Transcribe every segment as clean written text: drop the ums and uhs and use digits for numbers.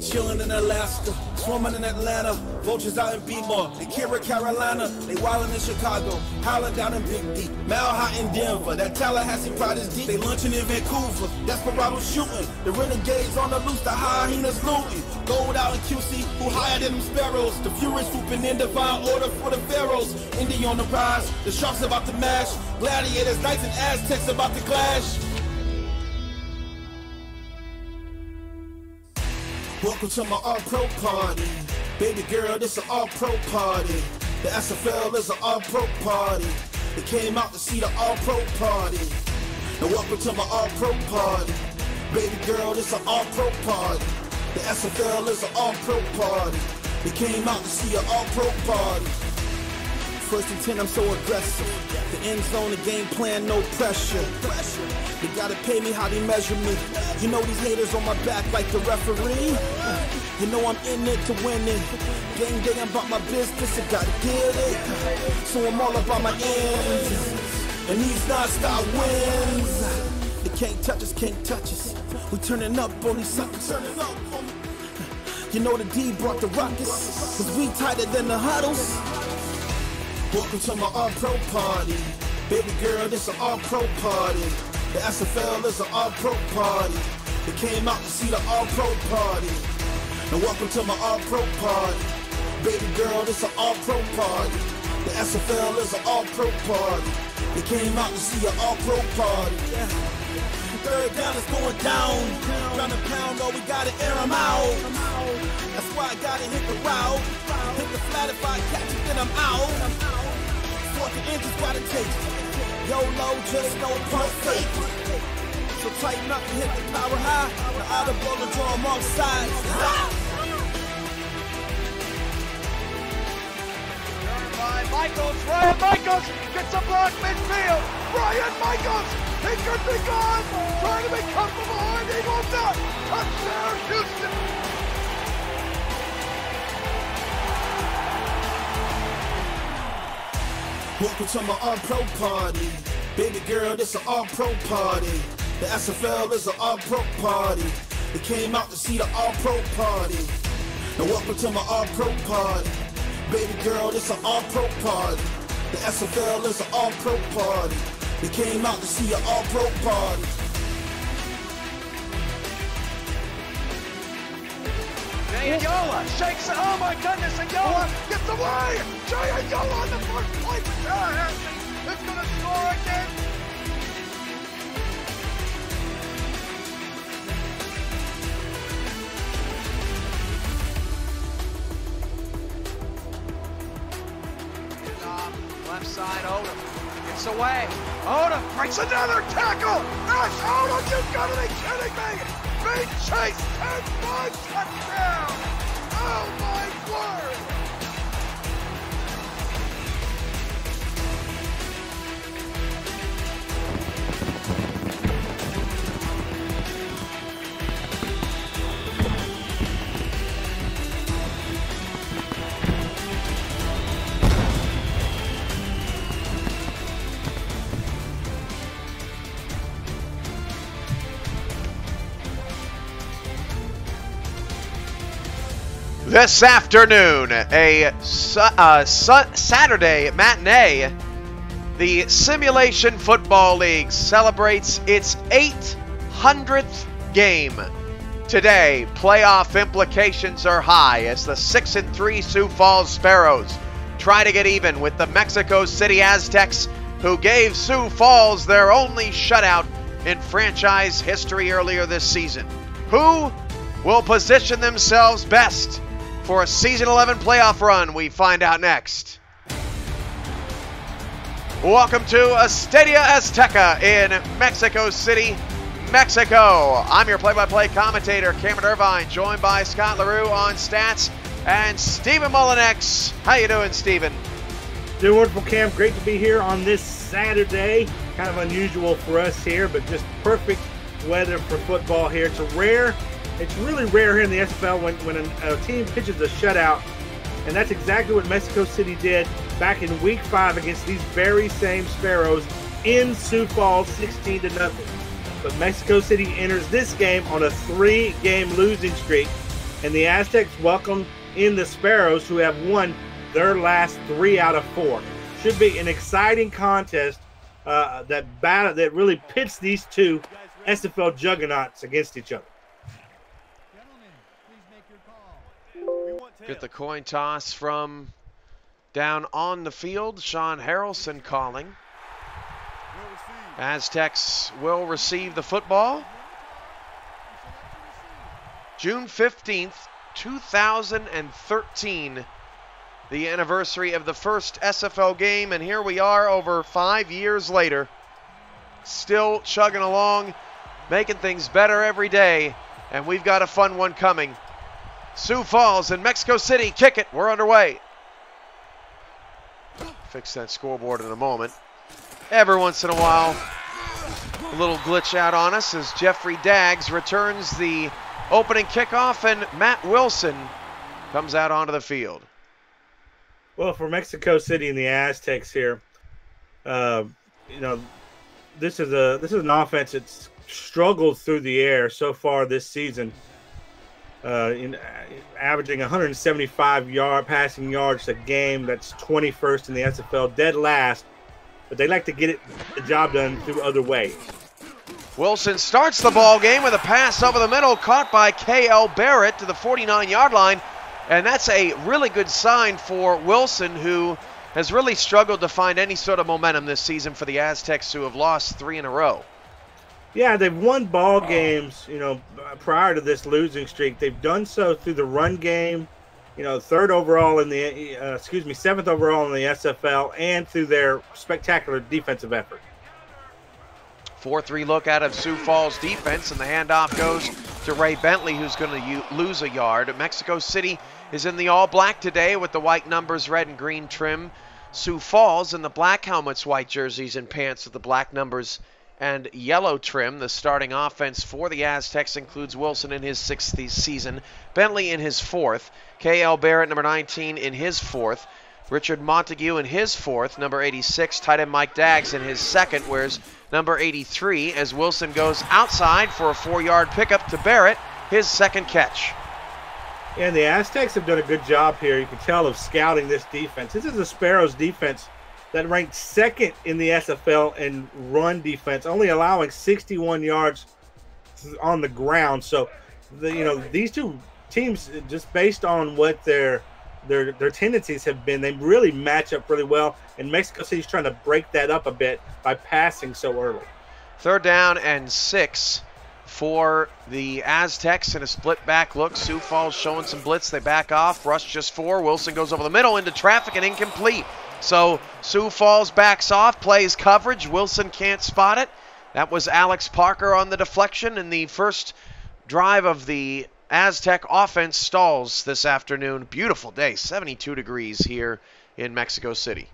chillin' in Alaska, swimming in Atlanta, vultures out in Beemore, they Kira, Carolina, they wildin' in Chicago, howlin' down in Big D, Mile High in Denver, that Tallahassee pride is deep, they lunching in Vancouver, Desperados shooting, the renegades on the loose, the hyenas looting, gold out in QC, who higher than them sparrows, the furies swooping in divine order for the pharaohs, Indy on the rise, the sharks about to mash, gladiators, knights and Aztecs about to clash. Welcome to my all-pro party. Baby girl, this an all-pro party. The SFL is an all-pro party. They came out to see the all-pro party. And welcome to my all-pro party. Baby girl, this an all-pro party. The SFL is an all-pro party. They came out to see an all-pro party. First and 10, I'm so aggressive. The end zone, the game plan, no pressure. They gotta pay me how they measure me. You know these haters on my back like the referee. You know I'm in it to win it. Game day, I'm about my business, I gotta get it. So I'm all about my ends. And these non-stop wins. They can't touch us, can't touch us. We turning up on these suckers. You know the D brought the ruckus. Cause we tighter than the huddles. Welcome to my all-pro party. Baby girl, this an all-pro party. The SFL is an all-pro party. They came out to see the all-pro party. And welcome to my all-pro party. Baby girl, this an all-pro party. The SFL is an all-pro party. They came out to see an all-pro party. Third down is going down. Round and pound, oh, we gotta air them out. That's why I gotta hit the route. Hit the flat, if I catch it, then I'm out. Fourth and inches gotta take. YOLO, just no perfect. So tighten up and hit the power high. The audible to draw them off sides. Ryan Michaels gets a block midfield. Ryan Michaels, he could be gone. Trying to be comfortable behind, he will not. Touchdown, Houston. Welcome to my all-pro party. Baby girl, this an all-pro party. The SFL is an all-pro party. They came out to see the all-pro party. And welcome to my all-pro party. Baby girl, this an all-pro party. The SFL is an all-pro party. They came out to see an all-pro party. Jay Ayola shakes it. Oh my goodness, Ayola gets away. Jay Ayola on the first play for Tallahassee is going to score again. Left side, Odom gets away. Odom breaks another tackle. Ash Odom, you've got to be kidding me. Big chase, 10-5 touchdown. Oh my word. This afternoon, a Saturday matinee, the Simulation Football League celebrates its 800th game. Today, playoff implications are high as the 6-3 Sioux Falls Sparrows try to get even with the Mexico City Aztecs, who gave Sioux Falls their only shutout in franchise history earlier this season. Who will position themselves best for a Season 11 playoff run? We find out next. Welcome to Estadio Azteca in Mexico City, Mexico. I'm your play-by-play commentator, Cameron Irvine, joined by Scott LaRue on stats and Stephen Mullinex. How you doing, Stephen? Doing wonderful, Cam. Great to be here on this Saturday. Kind of unusual for us here, but just perfect weather for football here. It's really rare here in the SFL when a team pitches a shutout, and that's exactly what Mexico City did back in Week 5 against these very same Sparrows in Sioux Falls, 16-0. But Mexico City enters this game on a 3-game losing streak. and the Aztecs welcome in the Sparrows, who have won their last 3 out of 4. Should be an exciting contest that really pits these two SFL juggernauts against each other. Get the coin toss from down on the field. Sean Harrelson calling. Aztecs will receive the football. June 15th, 2013, the anniversary of the first SFL game, and here we are over 5 years later, still chugging along, making things better every day, and we've got a fun one coming. Sioux Falls and Mexico City kick it. We're underway. Fix that scoreboard in a moment. Every once in a while, a little glitch out on us as Jeffrey Daggs returns the opening kickoff, and Matt Wilson comes out onto the field. Well, for Mexico City and the Aztecs here, this is an offense that's struggled through the air so far this season, averaging 175 passing yards a game. That's 21st in the SFL, dead last. But they like to get the job done through other ways. Wilson starts the ball game with a pass over the middle, caught by K.L. Barrett to the 49-yard line. And that's a really good sign for Wilson, who has really struggled to find any sort of momentum this season for the Aztecs, who have lost 3 in a row. Yeah, they've won ball games, prior to this losing streak. They've done so through the run game, 7th overall in the SFL, and through their spectacular defensive effort. 4-3 look out of Sioux Falls defense, and the handoff goes to Ray Bentley, who's going to lose a yard. Mexico City is in the all-black today with the white numbers, red and green trim. Sioux Falls in the black helmets, white jerseys, and pants with the black numbers and yellow trim. The starting offense for the Aztecs includes Wilson in his 6th season, Bentley in his 4th, K.L. Barrett, number 19, in his 4th, Richard Montague in his 4th, number 86, tight end Mike Daggs in his 2nd, whereas number 83, as Wilson goes outside for a 4-yard pickup to Barrett, his 2nd catch. And the Aztecs have done a good job here, you can tell, of scouting this defense. This is the Sparrows defense that ranked 2nd in the SFL in run defense, only allowing 61 yards on the ground. So, these two teams, just based on what their tendencies have been, they really match up really well, and Mexico City's trying to break that up a bit by passing so early. 3rd down and 6 for the Aztecs in a split back look. Sioux Falls showing some blitz. They back off. Rush just 4. Wilson goes over the middle into traffic and incomplete. So Sioux Falls backs off, plays coverage. Wilson can't spot it. That was Alex Parker on the deflection, and the first drive of the Aztec offense stalls this afternoon. Beautiful day, 72 degrees here in Mexico City.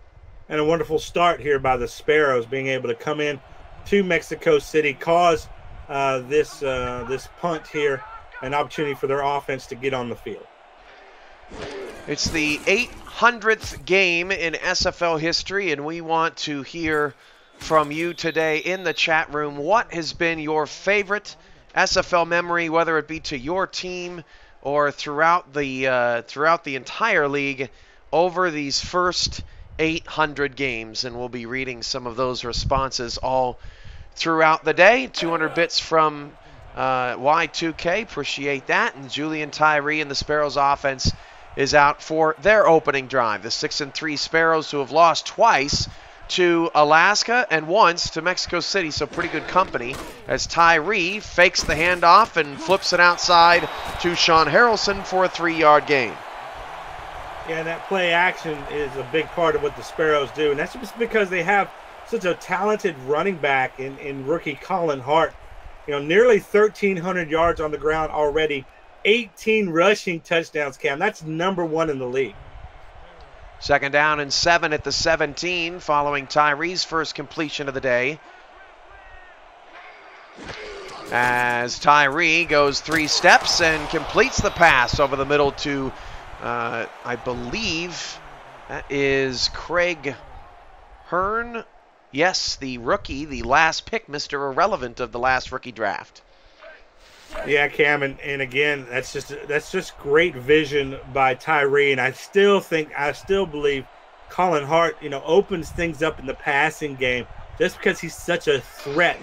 And a wonderful start here by the Sparrows, being able to come in to Mexico City, cause this punt here, an opportunity for their offense to get on the field. It's the 800th game in SFL history, and we want to hear from you today in the chat room. What has been your favorite SFL memory, whether it be to your team or throughout the entire league over these first 800 games? And we'll be reading some of those responses all throughout the day. 200 bits from Y2K, appreciate that. And Julian Tyree and the Sparrows offense is out for their opening drive. The 6-3 Sparrows, who have lost twice to Alaska and once to Mexico City, so pretty good company, as Tyree fakes the handoff and flips it outside to Sean Harrelson for a 3-yard gain. Yeah, that play action is a big part of what the Sparrows do, and that's just because they have such a talented running back in rookie Colin Hart. Nearly 1,300 yards on the ground already, 18 rushing touchdowns, Cam. That's #1 in the league. 2nd down and 7 at the 17 following Tyree's first completion of the day. As Tyree goes 3 steps and completes the pass over the middle to, I believe, that is Craig Hearn. Yes, the rookie, the last pick, Mr. Irrelevant of the last rookie draft. Yeah, Cam, and again, that's just great vision by Tyree, and I still believe Colin Hart, opens things up in the passing game just because he's such a threat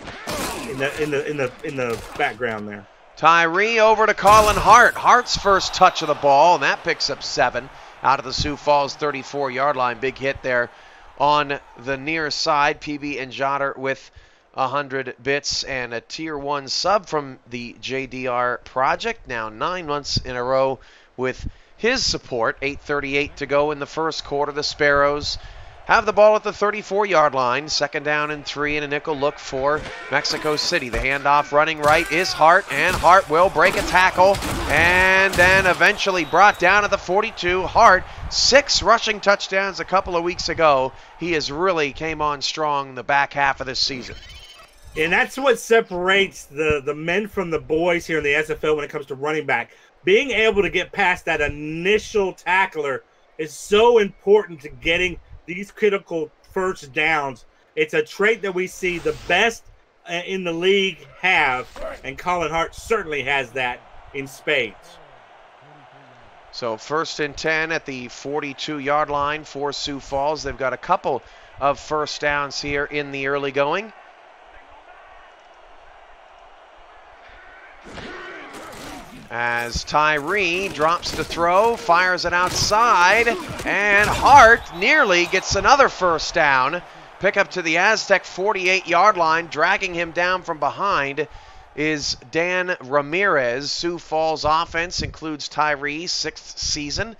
in the background there. Tyree over to Colin Hart. Hart's first touch of the ball, and that picks up 7 out of the Sioux Falls 34-yard line. Big hit there on the near side. PB and Jotter with 100 bits and a Tier 1 sub from the JDR project. Now 9 months in a row with his support. 8:38 to go in the first quarter. The Sparrows have the ball at the 34-yard line. 2nd down and 3 and a nickel look for Mexico City. The handoff running right is Hart, and Hart will break a tackle and then eventually brought down at the 42. Hart, 6 rushing touchdowns a couple of weeks ago. He has really came on strong the back half of this season. And that's what separates the men from the boys here in the SFL when it comes to running back. Being able to get past that initial tackler is so important to getting these critical first downs. It's a trait that we see the best in the league have, and Colin Hart certainly has that in spades. So 1st and 10 at the 42-yard line for Sioux Falls. They've got a couple of first downs here in the early going. As Tyree drops to throw, fires it outside, and Hart nearly gets another first down. Pick up to the Aztec 48-yard line. Dragging him down from behind is Dan Ramirez. Sioux Falls offense includes Tyree, 6th season.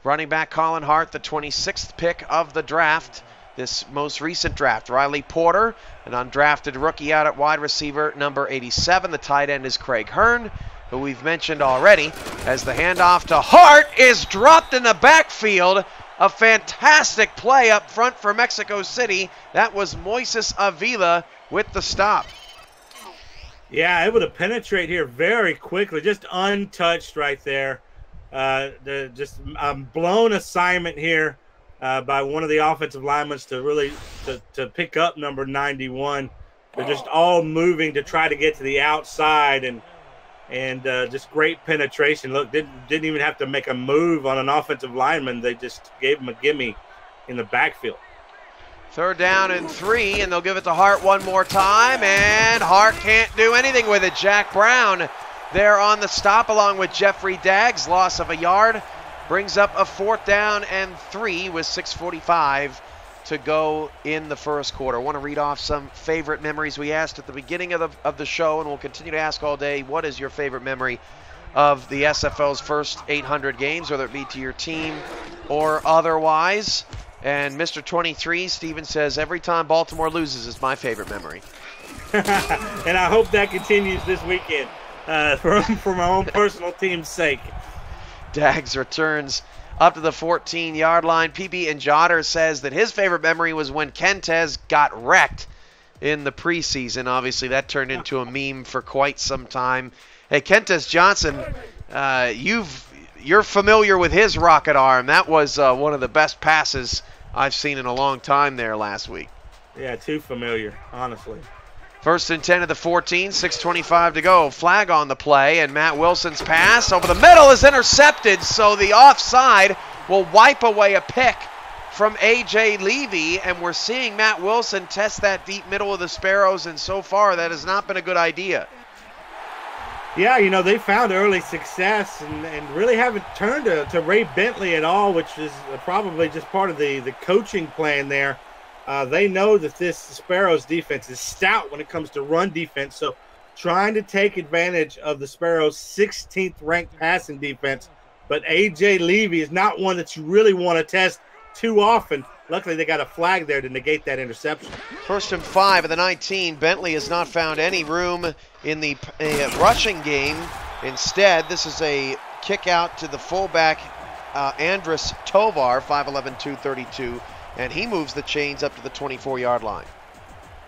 Running back Colin Hart, the 26th pick of the draft, this most recent draft. Riley Porter, an undrafted rookie out at wide receiver, number 87. The tight end is Craig Hearn, who we've mentioned already, as the handoff to Hart is dropped in the backfield. A fantastic play up front for Mexico City. That was Moises Avila with the stop. Yeah, able to penetrate here very quickly, just untouched right there. Just blown assignment here by one of the offensive linemen to really to pick up number 91. They're just all moving to try to get to the outside, and just great penetration. Look, didn't even have to make a move on an offensive lineman. They just gave him a gimme in the backfield. 3rd down and 3, and they'll give it to Hart one more time, and Hart can't do anything with it. Jack Brown there on the stop along with Jeffrey Daggs. Loss of a yard brings up a 4th down and 3 with 6:45 to go in the first quarter. I want to read off some favorite memories we asked at the beginning of the show, and we'll continue to ask all day. What is your favorite memory of the SFL's first 800 games, whether it be to your team or otherwise? And Mr. 23, Steven, says, every time Baltimore loses is my favorite memory. And I hope that continues this weekend for my own personal team's sake. Daggs returns up to the 14-yard line. PB and Jotter says that his favorite memory was when Kentez got wrecked in the preseason. Obviously, that turned into a meme for quite some time. Hey, Kentez Johnson, you're familiar with his rocket arm. That was one of the best passes I've seen in a long time there last week. Yeah, too familiar, honestly. 1st and 10 at the 14, 6:25 to go. Flag on the play, and Matt Wilson's pass over the middle is intercepted, so the offside will wipe away a pick from A.J. Levy, and we're seeing Matt Wilson test that deep middle of the Sparrows, and so far that has not been a good idea. Yeah, they found early success and really haven't turned to Ray Bentley at all, which is probably just part of the coaching plan there. They know that this Sparrows defense is stout when it comes to run defense, so trying to take advantage of the Sparrows' 16th ranked passing defense. But A.J. Levy is not one that you really want to test too often. Luckily, they got a flag there to negate that interception. 1st and 5 of the 19. Bentley has not found any room in the rushing game. Instead, this is a kick out to the fullback, Andres Tovar, 5'11", 232, and he moves the chains up to the 24-yard line.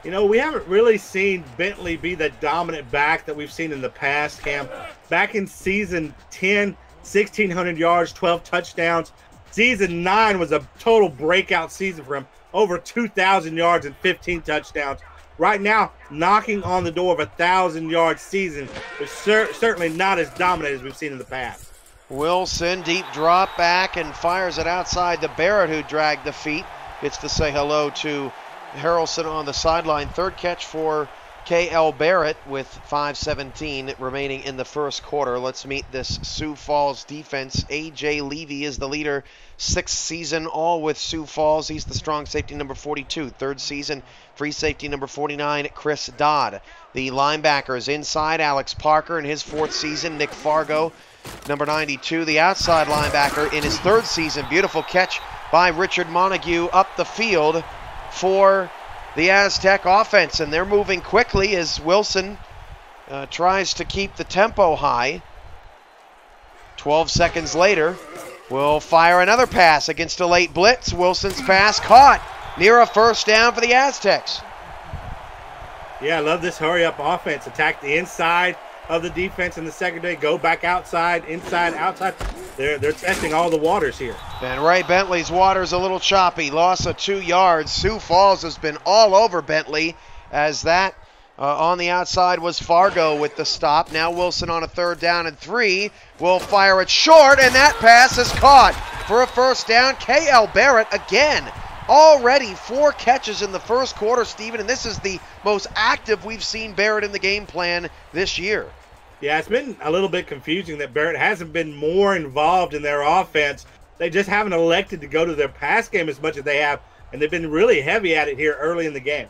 We haven't really seen Bentley be the dominant back that we've seen in the past, Cam. Back in season 10, 1,600 yards, 12 touchdowns. Season 9 was a total breakout season for him. Over 2,000 yards and 15 touchdowns. right now knocking on the door of a 1,000-yard season, but certainly not as dominant as we've seen in the past. Wilson, deep drop back and fires it outside to Barrett, who dragged the feet. Gets to say hello to Harrelson on the sideline. Third catch for K.L. Barrett with 5:17 remaining in the first quarter. Let's meet this Sioux Falls defense. A.J. Levy is the leader. 6th season all with Sioux Falls. He's the strong safety number 42. 3rd season free safety number 49, Chris Dodd. The linebackers inside, Alex Parker in his 4th season. Nick Fargo, number 92, the outside linebacker in his 3rd season. Beautiful catch by Richard Montague up the field for the Aztec offense, and they're moving quickly as Wilson tries to keep the tempo high. 12 seconds later, will fire another pass against a late blitz. Wilson's pass caught near a first down for the Aztecs. Yeah, I love this hurry-up offense. Attack the inside of the defense in the secondary, go back outside, inside, outside. They're testing all the waters here. And Ray Bentley's water's a little choppy. Loss of 2 yards. Sioux Falls has been all over Bentley as that on the outside was Fargo with the stop. Now Wilson on a 3rd down and 3 will fire it short, and that pass is caught for a first down. K.L. Barrett again. Already 4 catches in the first quarter, Stephen, and this is the most active we've seen Barrett in the game plan this year. Yeah, it's been a little bit confusing that Barrett hasn't been more involved in their offense. They just haven't elected to go to their pass game as much as they have, and they've been really heavy at it here early in the game.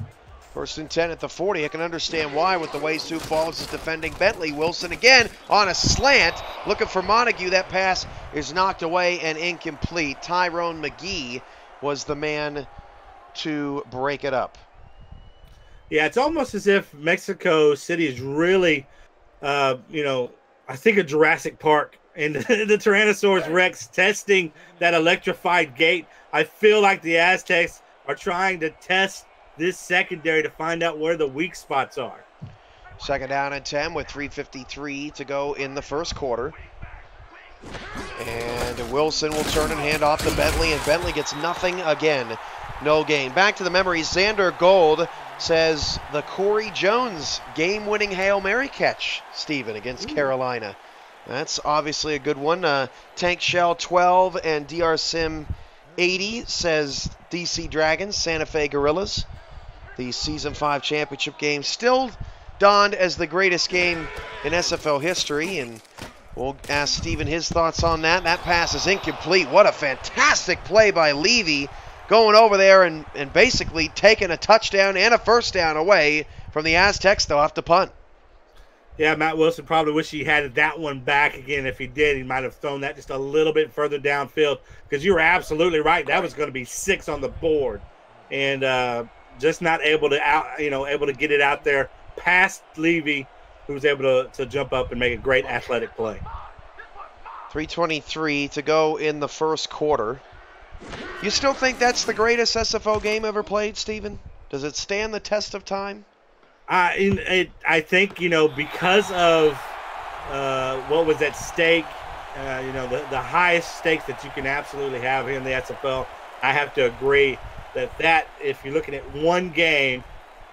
1st and 10 at the 40. I can understand why with the way Sioux Falls is defending Bentley. Wilson again on a slant, looking for Montague. That pass is knocked away and incomplete. Tyrone McGee was the man to break it up. Yeah, it's almost as if Mexico City is really, I think of Jurassic Park and the Tyrannosaurus Rex testing that electrified gate. I feel like the Aztecs are trying to test this secondary to find out where the weak spots are. 2nd down and 10 with 3:53 to go in the first quarter. And Wilson will turn and hand off to Bentley, and Bentley gets nothing again. No gain. Back to the memories. Xander Gold says the Corey Jones game-winning Hail Mary catch, Stephen, against Carolina. That's obviously a good one. Tank Shell 12 and DR Sim 80 says DC Dragons, Santa Fe Gorillas. The Season 5 championship game still donned as the greatest game in SFL history, and we'll ask Stephen his thoughts on that. That pass is incomplete. What a fantastic play by Levy, going over there and basically taking a touchdown and a first down away from the Aztecs. They'll have to punt. Yeah, Matt Wilson probably wish he had that one back again. If he did, he might have thrown that just a little bit further downfield, because you were absolutely right. That was going to be 6 on the board, and just not able to get it out there past Levy, who was able to jump up and make a great athletic play. 3:23 to go in the first quarter. You still think that's the greatest SFL game ever played, Stephen? Does it stand the test of time? I think, because of what was at stake, the highest stakes that you can absolutely have here in the SFL, I have to agree that if you're looking at one game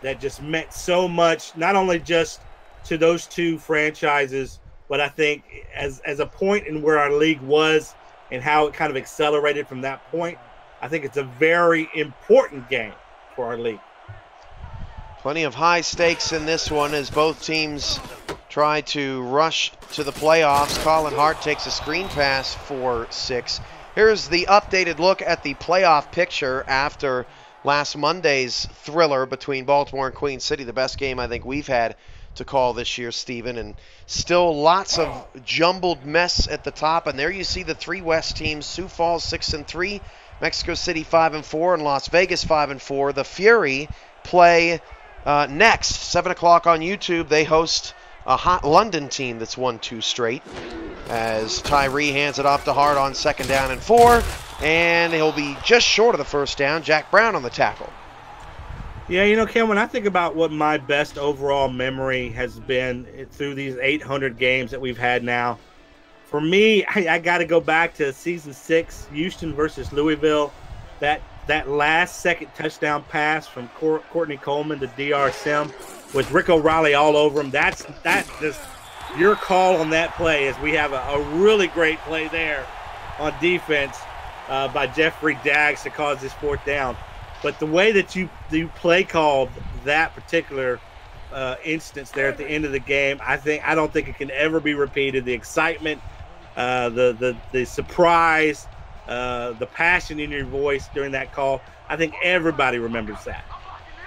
that just meant so much, not only just to those 2 franchises, but I think as a point in where our league was and how it kind of accelerated from that point, I think it's a very important game for our league. Plenty of high stakes in this one as both teams try to rush to the playoffs. Colin Hart takes a screen pass for 6. Here's the updated look at the playoff picture after last Monday's thriller between Baltimore and Queen City, the best game I think we've had to call this year, Stephen, and still lots of jumbled mess at the top. And there you see the 3 West teams: Sioux Falls 6-3, Mexico City 5-4, and Las Vegas 5-4. The Fury play next, 7 o'clock on YouTube. They host a hot London team that's won 2 straight, as Tyree hands it off to Hart on 2nd down and 4, and he'll be just short of the first down. Jack Brown on the tackle. Yeah, Ken, when I think about what my best overall memory has been through these 800 games that we've had now, for me, I got to go back to Season 6, Houston versus Louisville. That that last-second touchdown pass from Courtney Coleman to D.R. Sim with Rick O'Reilly all over him. That's just your call on that play, as we have a really great play there on defense by Jeffrey Daggs to cause this 4th down. But the way that you play called that particular instance there at the end of the game, I don't think it can ever be repeated. The excitement, the surprise, the passion in your voice during that call, I think everybody remembers that.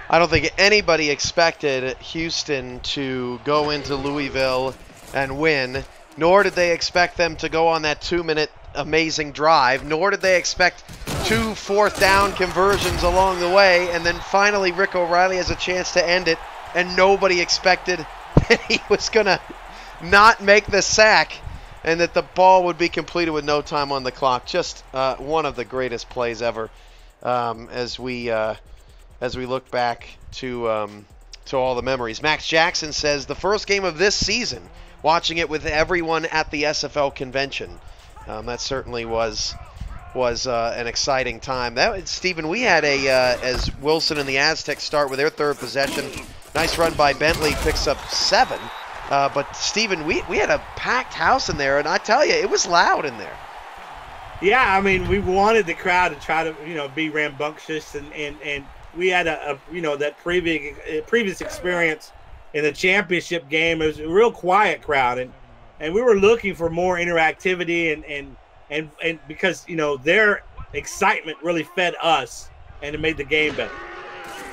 I don't think anybody expected Houston to go into Louisville and win, nor did they expect them to go on that 2-minute amazing drive, nor did they expect 2 4th down conversions along the way, and then finally Rick O'Reilly has a chance to end it, and nobody expected that he was going to not make the sack and that the ball would be completed with no time on the clock. Just one of the greatest plays ever as we look back to all the memories. Max Jackson says, the first game of this season, watching it with everyone at the SFL convention. That certainly was an exciting time. Stephen, we had as Wilson and the Aztecs start with their 3rd possession, nice run by Bentley, picks up 7. But Stephen, we had a packed house in there, and I tell you, it was loud in there. Yeah, I mean, we wanted the crowd to try to be rambunctious, and we had that previous experience in the championship game. It was a real quiet crowd, and we were looking for more interactivity and because their excitement really fed us, and it made the game better.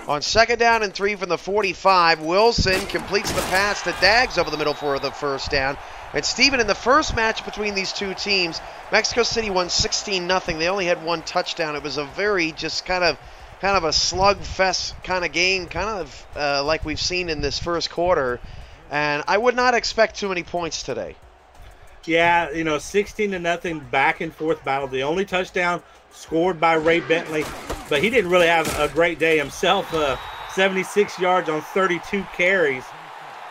On 2nd down and 3 from the 45, Wilson completes the pass to Daggs over the middle for the 1st down. And Stephen, in the first match between these two teams, Mexico City won 16-0. They only had 1 touchdown. It was a very just kind of a slugfest kind of game, kind of like we've seen in this first quarter. And I would not expect too many points today. Yeah, 16-0 back and forth battle. The only touchdown scored by Ray Bentley, but he didn't really have a great day himself. 76 yards on 32 carries.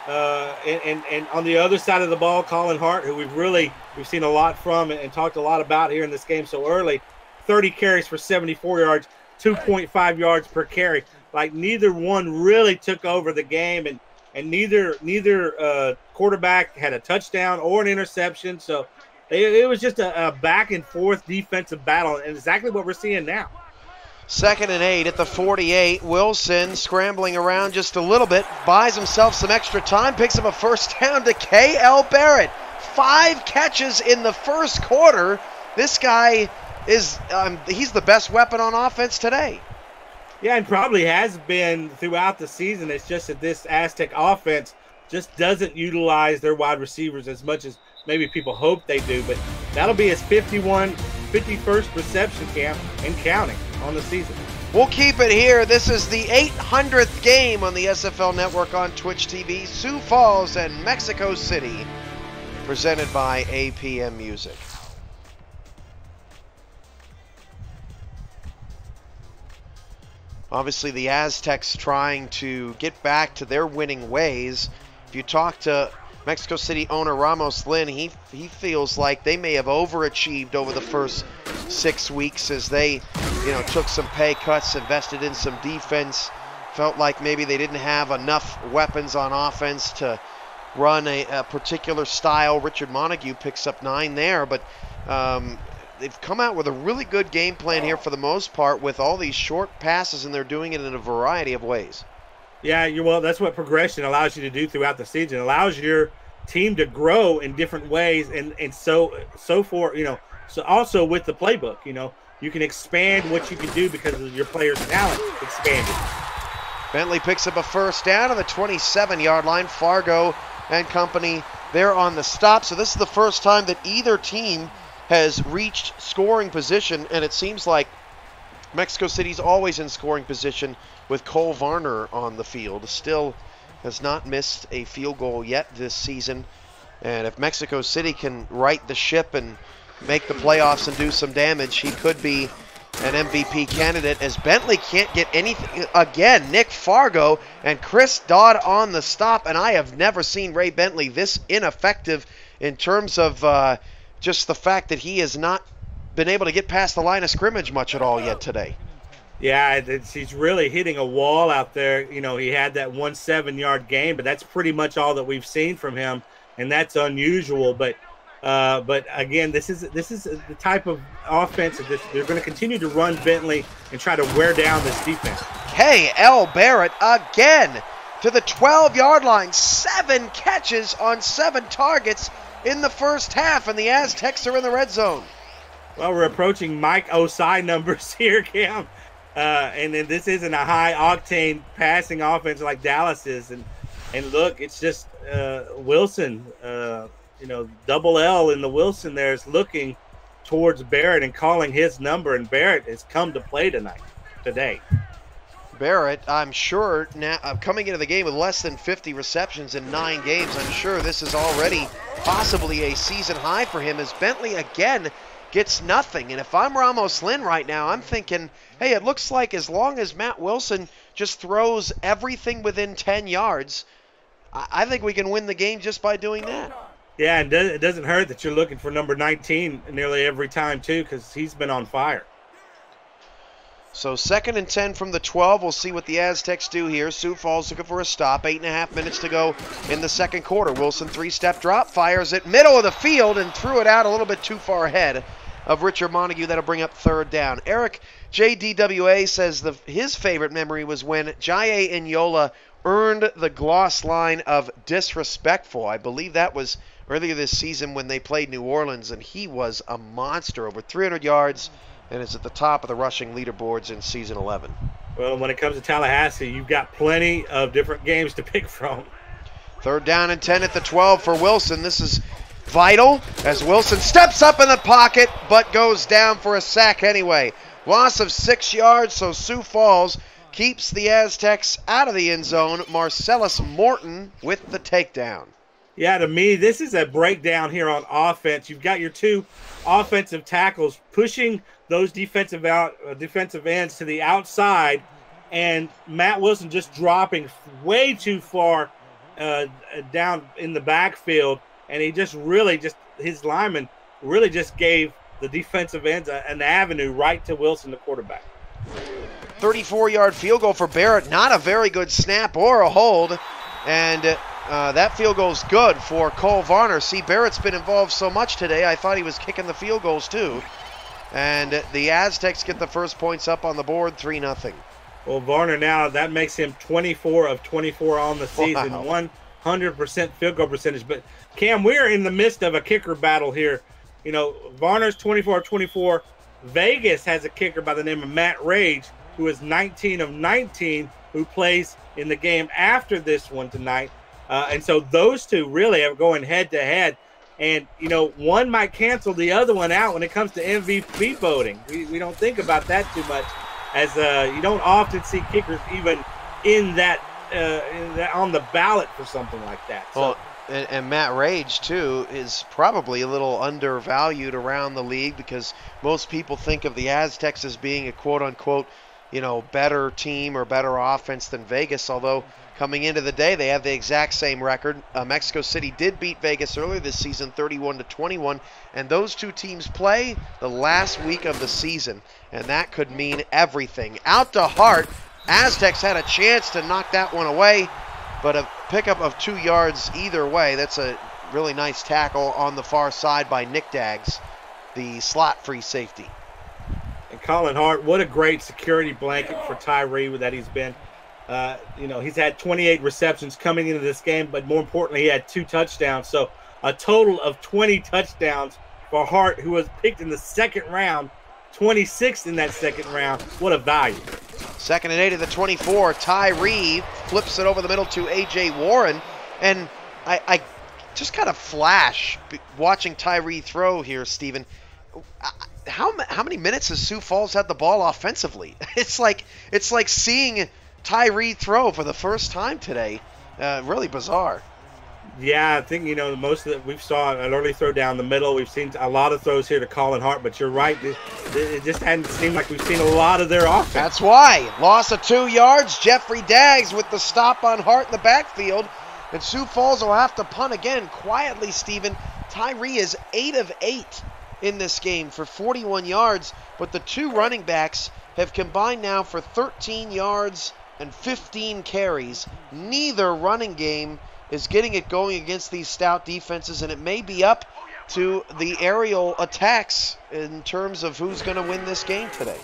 And on the other side of the ball, Colin Hart, who we've seen a lot from and talked a lot about here in this game so early, 30 carries for 74 yards, 2.5 yards per carry. Like, neither one really took over the game, and neither quarterback had a touchdown or an interception. So it was just a back and forth defensive battle, and exactly what we're seeing now. 2nd and 8 at the 48. Wilson scrambling around just a little bit, buys himself some extra time, picks up a 1st down to K.L. Barrett. 5 catches in the first quarter. This guy is he's the best weapon on offense today. Yeah, and probably has been throughout the season. It's just that this Aztec offense just doesn't utilize their wide receivers as much as maybe people hope they do. But that'll be his 51st reception camp and counting on the season. We'll keep it here. This is the 800th game on the SFL Network on Twitch TV. Sioux Falls and Mexico City, presented by APM Music. Obviously, the Aztecs trying to get back to their winning ways. If you talk to Mexico City owner Ramos Lynn, he feels like they may have overachieved over the first 6 weeks as they, took some pay cuts, invested in some defense, felt like maybe they didn't have enough weapons on offense to run a particular style. Richard Montague picks up 9 there, but they've come out with a really good game plan here for the most part with all these short passes, and they're doing it in a variety of ways. Yeah, well, that's what progression allows you to do throughout the season. It allows your team to grow in different ways, and so for so also with the playbook, you can expand what you can do because of your players' talent expanding. Bentley picks up a 1st down on the 27-yard line. Fargo and company there on the stop. So this is the first time that either team has reached scoring position, and it seems like Mexico City's always in scoring position with Cole Varner on the field. Still has not missed a field goal yet this season. And if Mexico City can right the ship and make the playoffs and do some damage, he could be an MVP candidate, as Bentley can't get anything. Again, Nick Fargo and Chris Dodd on the stop, and I have never seen Ray Bentley this ineffective in terms of just the fact that he has not been able to get past the line of scrimmage much at all yet today. Yeah, he's really hitting a wall out there. You know, he had that 7-yard gain, but that's pretty much all that we've seen from him, and that's unusual. But again, this is the type of offense that they're going to continue to run Bentley and try to wear down this defense. K.L. Barrett again to the 12-yard line. 7 catches on 7 targets in the first half, and the Aztecs are in the red zone. Well, we're approaching Mike Osai numbers here, Cam. And then this isn't a high-octane passing offense like Dallas is. And look, it's just Wilson, double L in the Wilson there is looking towards Barrett and calling his number, and Barrett has come to play today. Barrett, I'm sure, now coming into the game with less than 50 receptions in 9 games, I'm sure this is already possibly a season high for him, as Bentley again gets nothing. And if I'm Ramos Lynn right now, I'm thinking, hey, it looks like as long as Matt Wilson just throws everything within 10 yards, I think we can win the game just by doing that. Yeah, and it doesn't hurt that you're looking for number 19 nearly every time, too, because he's been on fire. So 2nd and 10 from the 12. We'll see what the Aztecs do here. Sioux Falls looking for a stop. 8.5 minutes to go in the second quarter. Wilson 3-step drop, fires it middle of the field and threw it out a little bit too far ahead of Richard Montague. That'll bring up 3rd down. Eric JDWA says his favorite memory was when Jaye Inyola earned the gloss line of disrespectful. I believe that was earlier this season when they played New Orleans, and he was a monster, over 300 yards, and is at the top of the rushing leaderboards in season 11. Well, when it comes to Tallahassee, you've got plenty of different games to pick from. 3rd down and 10 at the 12 for Wilson. This is vital as Wilson steps up in the pocket but goes down for a sack anyway. Loss of 6 yards, so Sioux Falls keeps the Aztecs out of the end zone. Marcellus Morton with the takedown. Yeah, to me, this is a breakdown here on offense. You've got your 2 offensive tackles pushing those defensive ends to the outside, and Matt Wilson just dropping way too far down in the backfield, and he his lineman really just gave the defensive ends an avenue right to Wilson, the quarterback. 34-yard field goal for Barrett. Not a very good snap or a hold, and that field goal's good for Cole Varner. See, Barrett's been involved so much today, I thought he was kicking the field goals too. And the Aztecs get the first points up on the board, 3-0. Well, Varner now, that makes him 24 of 24 on the season, wow. 100% field goal percentage. But, Cam, we're in the midst of a kicker battle here. You know, Varner's 24 of 24. Vegas has a kicker by the name of Matt Rage, who is 19 of 19, who plays in the game after this one tonight. And so those two really are going head-to-head. And, you know, one might cancel the other one out when it comes to MVP voting. We don't think about that too much, as you don't often see kickers even in that on the ballot for something like that. So, well, and Matt Rage, too, is probably a little undervalued around the league, because most people think of the Aztecs as being a quote-unquote, you know, better team or better offense than Vegas, although coming into the day, they have the exact same record. Mexico City did beat Vegas earlier this season, 31-21, and those two teams play the last week of the season, and that could mean everything. Out to Hart. Aztecs had a chance to knock that one away, but a pickup of 2 yards either way. That's a really nice tackle on the far side by Nick Daggs, the slot-free safety. And Colin Hart, what a great security blanket for Tyree that he's been. You know, he's had 28 receptions coming into this game, but more importantly, he had 2 touchdowns. So a total of 20 touchdowns for Hart, who was picked in the 2nd round, 26th in that 2nd round. What a value. 2nd and 8 at the 24. Tyree flips it over the middle to A.J. Warren. And I just kind of flash watching Tyree throw here, Stephen. How many minutes has Sioux Falls had the ball offensively? It's like seeing Tyree throw for the first time today. Really bizarre. Yeah, I think, you know, most of it, we've saw an early throw down the middle. We've seen a lot of throws here to Colin Hart, but you're right. It just hadn't seemed like we've seen a lot of their offense. That's why. Loss of 2 yards. Jeffrey Daggs with the stop on Hart in the backfield. And Sioux Falls will have to punt again. Quietly, Stephen, Tyree is 8 of 8 in this game for 41 yards, but the 2 running backs have combined now for 13 yards and 15 carries. Neither running game is getting it going against these stout defenses, and it may be up to the aerial attacks in terms of who's going to win this game today.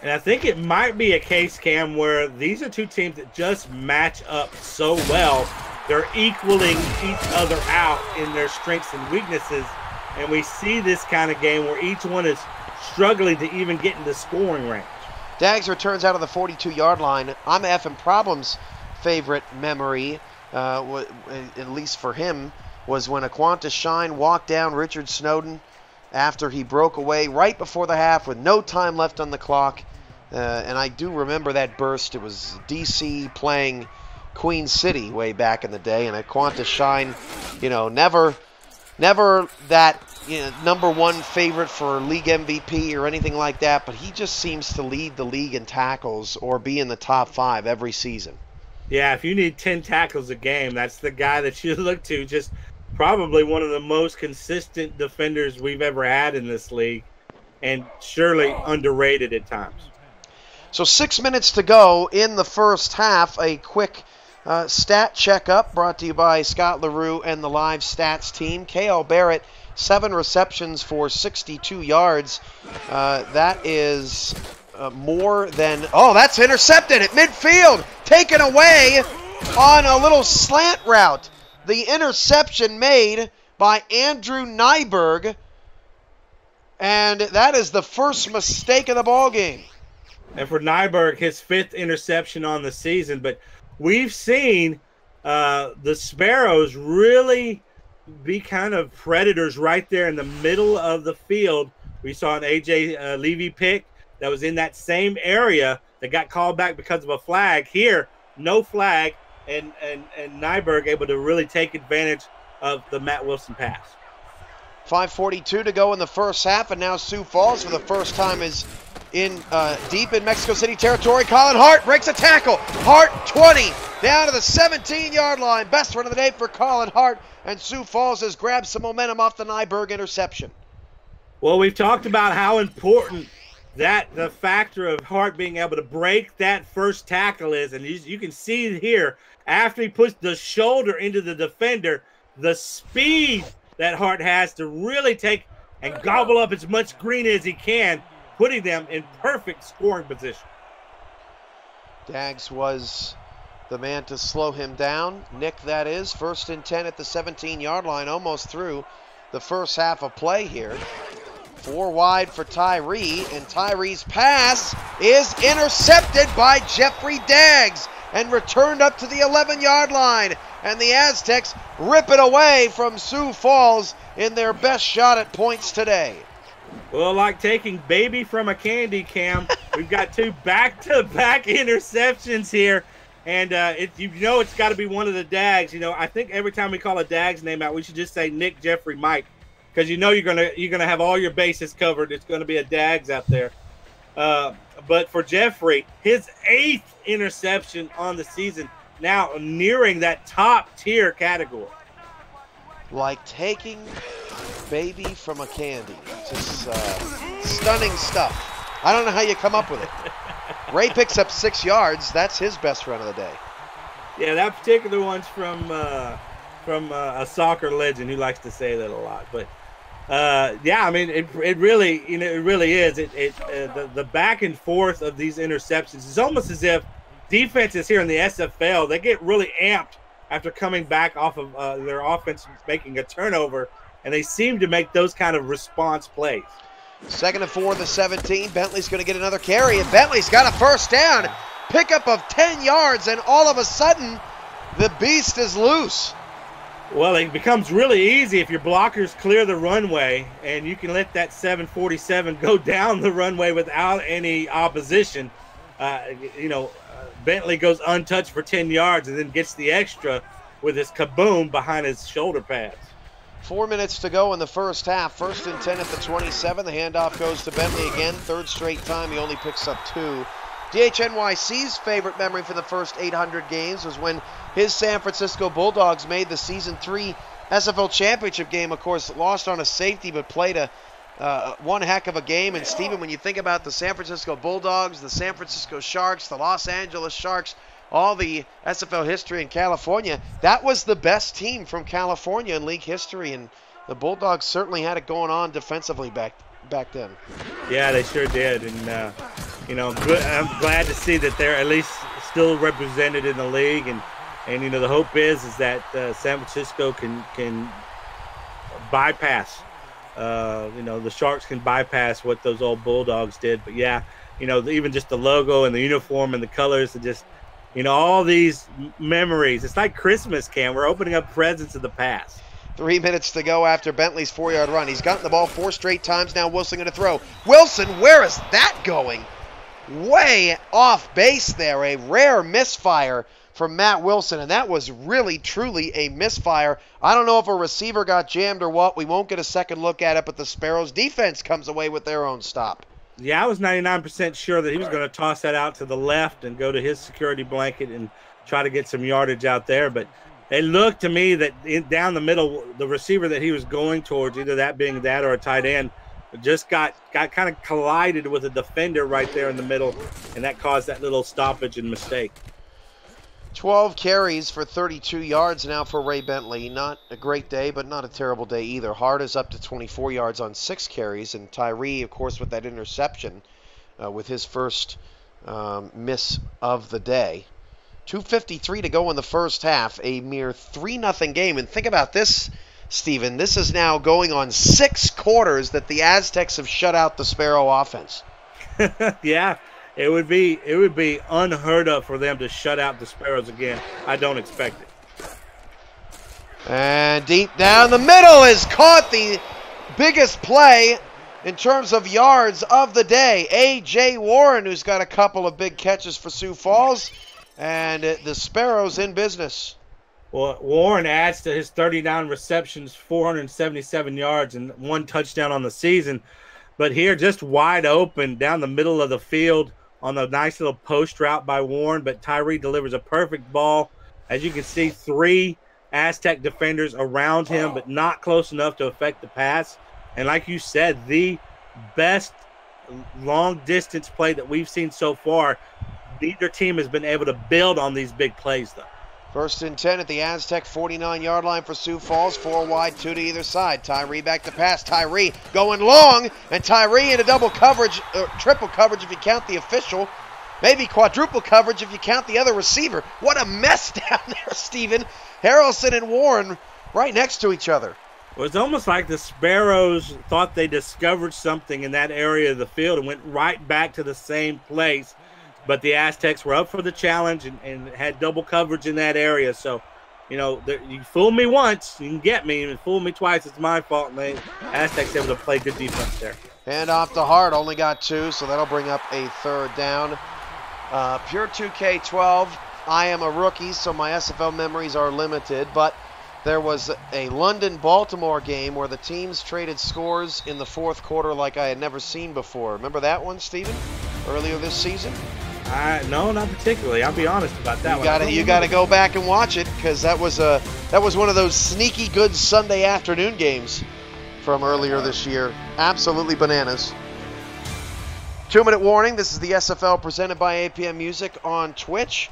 And I think it might be a case, Cam, where these are two teams that just match up so well. They're equaling each other out in their strengths and weaknesses, and we see this kind of game where each one is struggling to even get into scoring range. Dags returns out of the 42-yard line. I'm effing Problem's favorite memory, at least for him, was when Aquanta Shine walked down Richard Snowden after he broke away right before the half with no time left on the clock. And I do remember that burst. It was D.C. playing Queen City way back in the day, and Aquanta Shine, never that number one favorite for league MVP or anything like that, but he just seems to lead the league in tackles or be in the top 5 every season. Yeah, if you need 10 tackles a game, that's the guy that you look to. Just probably one of the most consistent defenders we've ever had in this league, and surely underrated at times. So 6 minutes to go in the first half. A quick stat checkup brought to you by Scott LaRue and the Live Stats team. K.L. Barrett, 7 receptions for 62 yards. That is more than... Oh, that's intercepted at midfield. Taken away on a little slant route. The interception made by Andrew Nyberg. And that is the first mistake of the ball game. And for Nyberg, his 5th interception on the season. But we've seen the Sparrows really be kind of predators right there in the middle of the field. We saw an A.J. Levy pick that was in that same area that got called back because of a flag. Here, no flag, and Nyberg able to really take advantage of the Matt Wilson pass. 5:42 to go in the first half, and now Sioux Falls for the first time is in deep in Mexico City territory. Colin Hart breaks a tackle. Hart 20 down to the 17-yard line. Best run of the day for Colin Hart, and Sioux Falls has grabbed some momentum off the Nyberg interception. Well, we've talked about how important the factor of Hart being able to break that first tackle is, and you can see here after he puts the shoulder into the defender, the speed that Hart has to really take and gobble up as much green as he can, putting them in perfect scoring position. Dags was the man to slow him down. Nick, that is. 1st and 10 at the 17-yard line, almost through the first half of play here. 4 wide for Tyree, and Tyree's pass is intercepted by Jeffrey Dags and returned up to the 11-yard line. And the Aztecs rip it away from Sioux Falls in their best shot at points today. Well, like taking baby from a candy, Cam, we've got 2 back-to-back interceptions here. And it's got to be one of the Dags. I think every time we call a Dags name out, we should just say Nick, Jeffrey, Mike, because you're gonna have all your bases covered. It's going to be a Dags out there. But for Jeffrey, his 8th interception on the season, now nearing that top-tier category. Like taking baby from a candy. Just stunning stuff. I don't know how you come up with it. Ray picks up 6 yards. That's his best run of the day. Yeah, that particular one's from a soccer legend who likes to say that a lot. But yeah, I mean, it really is. The back and forth of these interceptions is almost as if defenses here in the SFL, they get really amped after coming back off of their offense making a turnover, and they seem to make those kind of response plays. 2nd and 4 the 17. Bentley's going to get another carry, and Bentley's got a first down. Pickup of 10 yards, and all of a sudden, the beast is loose. Well, it becomes really easy if your blockers clear the runway, and you can let that 747 go down the runway without any opposition. Bentley goes untouched for 10 yards and then gets the extra with his kaboom behind his shoulder pads. 4 minutes to go in the first half. 1st and 10 at the 27. The handoff goes to Bentley again. 3rd straight time he only picks up 2. DHNYC's favorite memory for the first 800 games was when his San Francisco Bulldogs made the Season 3 SFL Championship game. Of course, lost on a safety, but played a one heck of a game. And Stephen, when you think about the San Francisco Bulldogs, the San Francisco Sharks, the Los Angeles Sharks, all the SFL history in California, that was the best team from California in league history, and the Bulldogs certainly had it going on defensively back then. Yeah, they sure did, and you know, I'm glad to see that they're at least still represented in the league, and you know, the hope is that San Francisco can bypass. You know, the Sharks can bypass what those old Bulldogs did. But yeah, you know, even just the logo and the uniform and the colors, and just, you know, all these memories. It's like Christmas, Cam. We're opening up presents of the past. 3 minutes to go after Bentley's 4-yard run. He's gotten the ball 4 straight times. Now Wilson going to throw. Wilson, where is that going? Way off base there. A rare misfire from Matt Wilson, and that was really, truly a misfire. I don't know if a receiver got jammed or what. We won't get a second look at it, but the Sparrows defense comes away with their own stop. Yeah, I was 99% sure that he was going to toss that out to the left and go to his security blanket and try to get some yardage out there, but it looked to me that down the middle, the receiver that he was going towards, either that being that or a tight end, just got kind of collided with a defender right there in the middle, and that caused that little stoppage and mistake. 12 carries for 32 yards now for Ray Bentley. Not a great day, but not a terrible day either. Hart is up to 24 yards on 6 carries, and Tyree, of course, with that interception, with his first miss of the day. 2:53 to go in the first half, a mere 3-0 game. And think about this, Stephen. This is now going on 6 quarters that the Aztecs have shut out the Sparrow offense. Yeah. It would be unheard of for them to shut out the Sparrows again. I don't expect it. And deep down the middle is caught the biggest play in terms of yards of the day. A.J. Warren, who's got a couple of big catches for Sioux Falls, and the Sparrows in business. Well, Warren adds to his 39 receptions, 477 yards, and 1 touchdown on the season. But here, just wide open down the middle of the field, on the nice little post route by Warren, but Tyree delivers a perfect ball. As you can see, 3 Aztec defenders around him, but not close enough to affect the pass. And like you said, the best long-distance play that we've seen so far. Neither team has been able to build on these big plays, though. 1st and 10 at the Aztec 49-yard line for Sioux Falls. 4 wide, 2 to either side. Tyree back to pass. Tyree going long, and Tyree in a double coverage, triple coverage if you count the official. Maybe quadruple coverage if you count the other receiver. What a mess down there, Stephen. Harrelson and Warren right next to each other. Well, it's almost like the Sparrows thought they discovered something in that area of the field and went right back to the same place. But the Aztecs were up for the challenge and had double coverage in that area. So, you know, you fool me once, you can get me. And fool me twice, it's my fault. And the Aztecs able to play good defense there. Hand off to Hart, only got 2, so that'll bring up a 3rd down. Pure 2K12. I am a rookie, so my SFL memories are limited. But there was a London-Baltimore game where the teams traded scores in the 4th quarter like I had never seen before. Remember that one, Stephen? Earlier this season? No, not particularly. I'll be honest about that one. You got to go back and watch it, because that was one of those sneaky good Sunday afternoon games from earlier this year. Absolutely bananas. 2-minute warning. This is the SFL presented by APM Music on Twitch.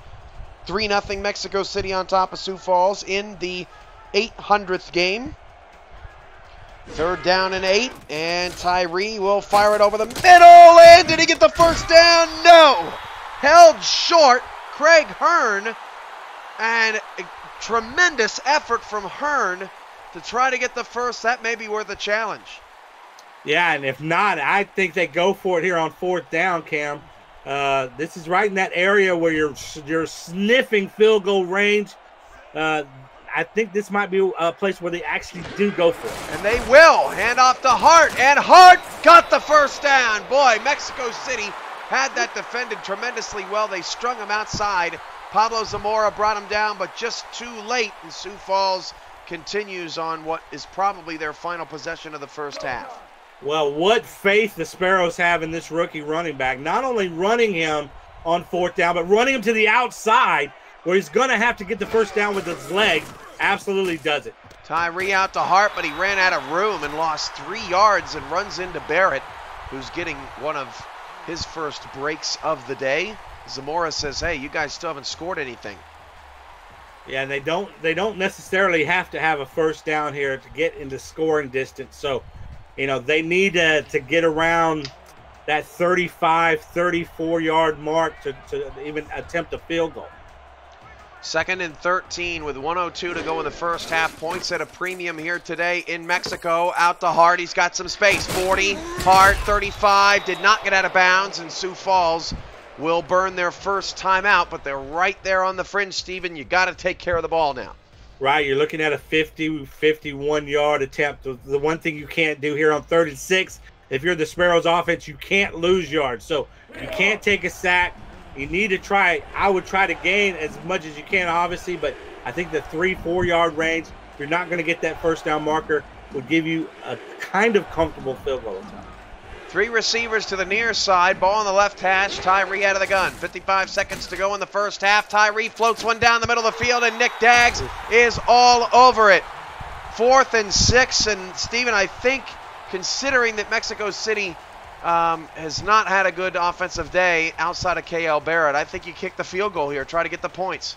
3-0 Mexico City on top of Sioux Falls in the 800th game. 3rd down and 8, and Tyree will fire it over the middle, and did he get the first down? No! Held short, Craig Hearn, and a tremendous effort from Hearn to try to get the first. That may be worth a challenge. Yeah, and if not, I think they go for it here on 4th down, Cam. This is right in that area where you're sniffing field goal range. I think this might be a place where they actually do go for it. And they will. Hand off to Hart, and Hart got the first down. Boy, Mexico City had that defended tremendously well. They strung him outside. Pablo Zamora brought him down, but just too late. And Sioux Falls continues on what is probably their final possession of the first half. Well, what faith the Sparrows have in this rookie running back. Not only running him on 4th down, but running him to the outside, where he's going to have to get the first down with his legs Absolutely does it. Tyree out to Hart, but he ran out of room and lost 3 yards and runs into Barrett, who's getting one of his first breaks of the day. Zamora says, hey, you guys still haven't scored anything. Yeah, and they don't necessarily have to have a first down here to get into scoring distance. So, they need to get around that 35, 34-yard mark to even attempt a field goal. 2nd and 13 with 1:02 to go in the first half. Points at a premium here today in Mexico. Out to Hart. He's got some space. 40, Hart, 35. Did not get out of bounds, and Sioux Falls will burn their first timeout, but they're right there on the fringe, Steven. You got to take care of the ball now. Right, you're looking at a 50, 51-yard attempt. The one thing you can't do here on 3rd and 6, if you're the Sparrows offense, you can't lose yards. So you can't take a sack. You need to try. I would try to gain as much as you can, obviously, but I think the 3-4 yard range, you're not going to get that first down marker, will give you a kind of comfortable field goal. 3 receivers to the near side. Ball on the left hash. Tyree out of the gun. 55 seconds to go in the first half. Tyree floats one down the middle of the field, and Nick Daggs is all over it. 4th and 6, and Steven, I think, considering that Mexico City has not had a good offensive day outside of KL Barrett, I think you kick the field goal here. Try to get the points.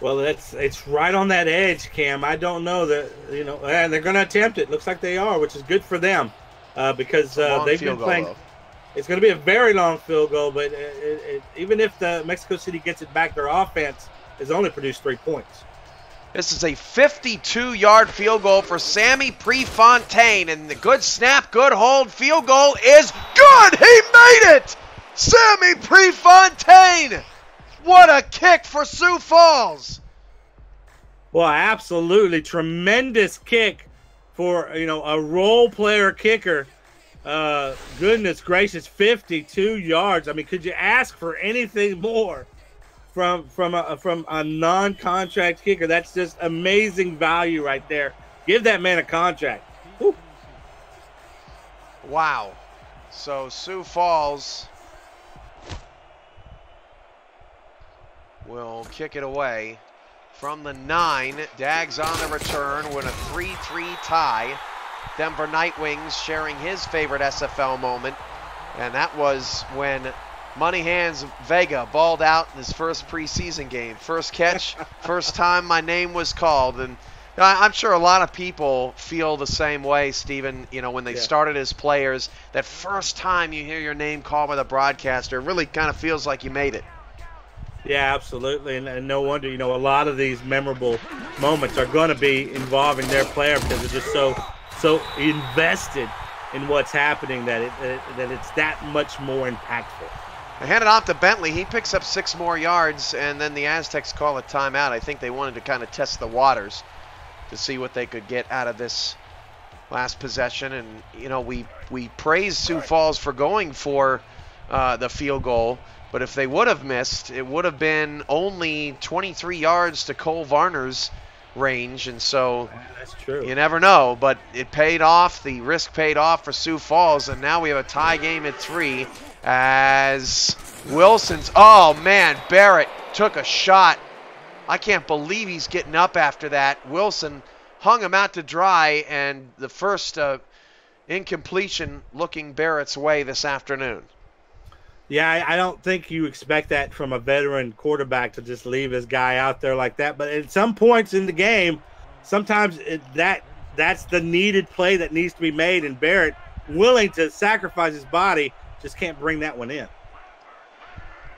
Well, it's right on that edge, Cam. I don't know that, and they're going to attempt it. Looks like they are, which is good for them because they've been playing. It's going to be a very long field goal, but even if the Mexico City gets it back, their offense has only produced 3 points. This is a 52-yard field goal for Sammy Prefontaine, and the good snap, good hold field goal is good. He made it! Sammy Prefontaine! What a kick for Sioux Falls! Well, absolutely tremendous kick for a role player kicker. Goodness gracious, 52 yards. I mean, could you ask for anything more from a non-contract kicker? That's just amazing value right there. Give that man a contract. Woo. Wow. So Sioux Falls will kick it away from the 9. Daggs on the return with a 3-3 tie. Denver Nightwings sharing his favorite SFL moment, and that was when Money Hands Vega balled out in his first preseason game. First catch, first time my name was called. And I'm sure a lot of people feel the same way, Steven, when they started as players. That first time you hear your name called by the broadcaster, it really kind of feels like you made it. Yeah, absolutely. And no wonder, a lot of these memorable moments are going to be involving their player because they're just so invested in what's happening that it's that much more impactful. I hand it off to Bentley. He picks up 6 more yards, and then the Aztecs call a timeout. I think they wanted to kind of test the waters to see what they could get out of this last possession. And, we praise Sioux Falls for going for the field goal, but if they would have missed, it would have been only 23 yards to Cole Varner's range, and so that's true. You never know, but it paid off. The risk paid off for Sioux Falls, and now we have a tie game at 3 as Wilson's, Barrett took a shot. I can't believe he's getting up after that. Wilson hung him out to dry, and the first incompletion looking Barrett's way this afternoon. Yeah, I don't think you expect that from a veteran quarterback to just leave his guy out there like that. But at some points in the game, sometimes that's the needed play that needs to be made, and Barrett, willing to sacrifice his body, just can't bring that one in.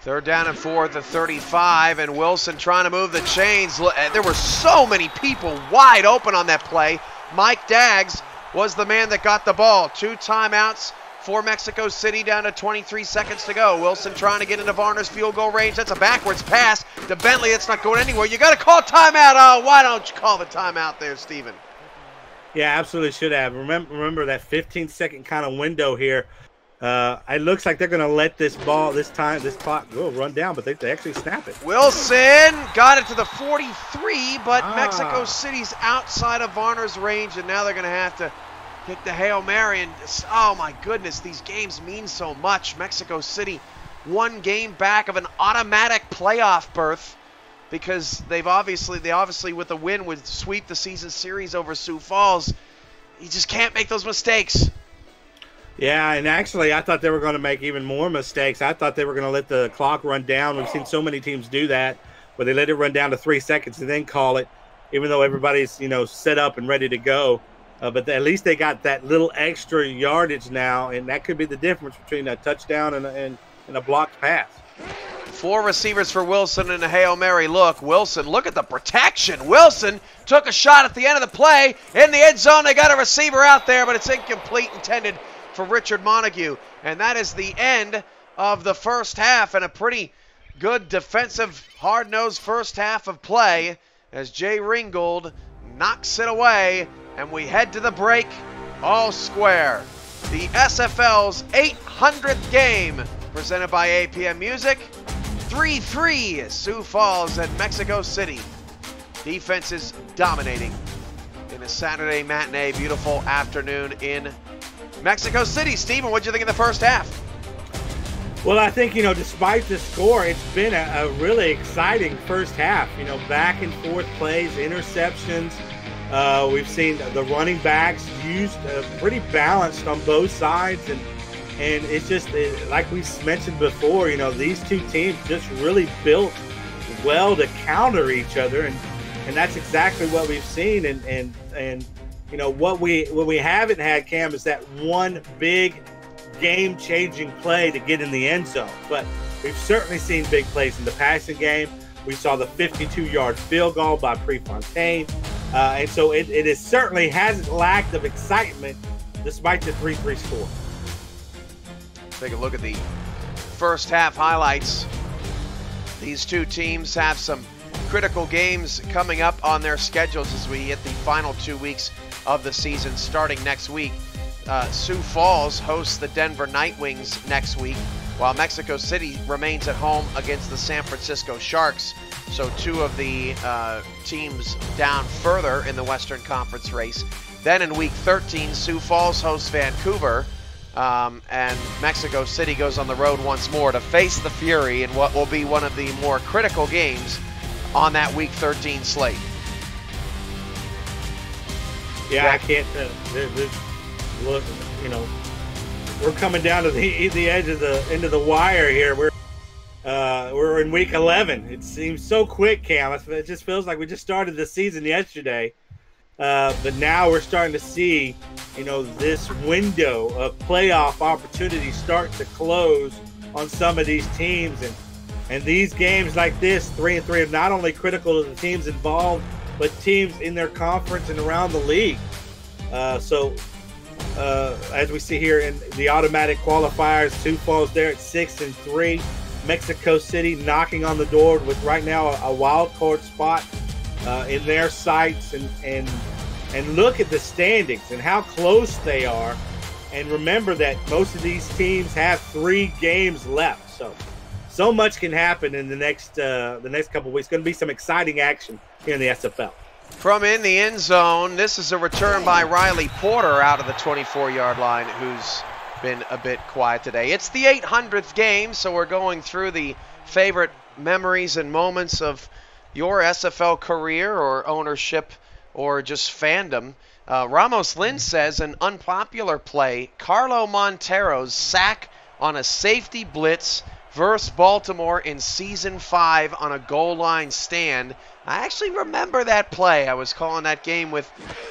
3rd down and 4 at the 35, and Wilson trying to move the chains. There were so many people wide open on that play. Mike Daggs was the man that got the ball. 2 timeouts for Mexico City, down to 23 seconds to go. Wilson trying to get into Varner's field goal range. That's a backwards pass to Bentley. It's not going anywhere. You got to call timeout. Oh, why don't you call the timeout there, Steven? Yeah, absolutely should have. Remember that 15-second kind of window here. It looks like they're going to let this clock run down, but they actually snap it. Wilson got it to the 43, but Mexico City's outside of Varner's range, and now they're going to have to kick the Hail Mary. And oh my goodness, these games mean so much. Mexico City 1 game back of an automatic playoff berth. because they obviously with a win would sweep the season series over Sioux Falls. You just can't make those mistakes. Yeah, and actually I thought they were going to make even more mistakes. I thought they were going to let the clock run down. We've seen so many teams do that, where they let it run down to 3 seconds and then call it, even though everybody's, set up and ready to go. But at least they got that little extra yardage now, and that could be the difference between a touchdown and a blocked pass. 4 receivers for Wilson and a Hail Mary look. Wilson, look at the protection. Wilson took a shot at the end of the play. In the end zone, they got a receiver out there, but it's incomplete, intended for Richard Montague. And that is the end of the first half, and a pretty good defensive, hard-nosed first half of play as Jay Ringgold knocks it away, and we head to the break all square. The SFL's 800th game, presented by APM Music. 3-3 Sioux Falls at Mexico City. Defense is dominating in a Saturday matinee, beautiful afternoon in Mexico City. Steven, what'd you think of the first half? Well, I think, despite the score, it's been a really exciting first half. Back and forth plays, interceptions. We've seen the running backs used pretty balanced on both sides. And it's just, like we mentioned before, these two teams just really built well to counter each other. And that's exactly what we've seen. And what we haven't had, Cam, is that one big game-changing play to get in the end zone. But we've certainly seen big plays in the passing game. We saw the 52-yard field goal by Prefontaine. And so it certainly hasn't lacked of excitement despite the 3-3 score. Take a look at the first half highlights. These two teams have some critical games coming up on their schedules as we hit the final 2 weeks of the season starting next week. Sioux Falls hosts the Denver Nightwings next week, while Mexico City remains at home against the San Francisco Sharks. So 2 of the teams down further in the Western Conference race. Then in week 13, Sioux Falls hosts Vancouver, and Mexico City goes on the road once more to face the Fury in what will be one of the more critical games on that week 13 slate. Yeah, I can't. Look, we're coming down to the edge of the end of the wire here. We're in week 11. It seems so quick, Cam. It just feels like we just started the season yesterday. But now we're starting to see, this window of playoff opportunities start to close on some of these teams, and these games like this, 3-3, are not only critical to the teams involved, but teams in their conference and around the league. As we see here in the automatic qualifiers, Sioux Falls there at 6-3. Mexico City knocking on the door with right now a wild card spot in their sights, and look at the standings and how close they are. And remember that most of these teams have 3 games left, so much can happen in the next couple of weeks. Going to be some exciting action here in the SFL. From in the end zone, this is a return by Riley Porter out of the 24-yard line, who's been a bit quiet today. It's the 800th game, so we're going through the favorite memories and moments of your SFL career or ownership or just fandom. Ramos Lynn says an unpopular play, Carlo Montero's sack on a safety blitz versus Baltimore in Season 5 on a goal line stand. I actually remember that play. I was calling that game with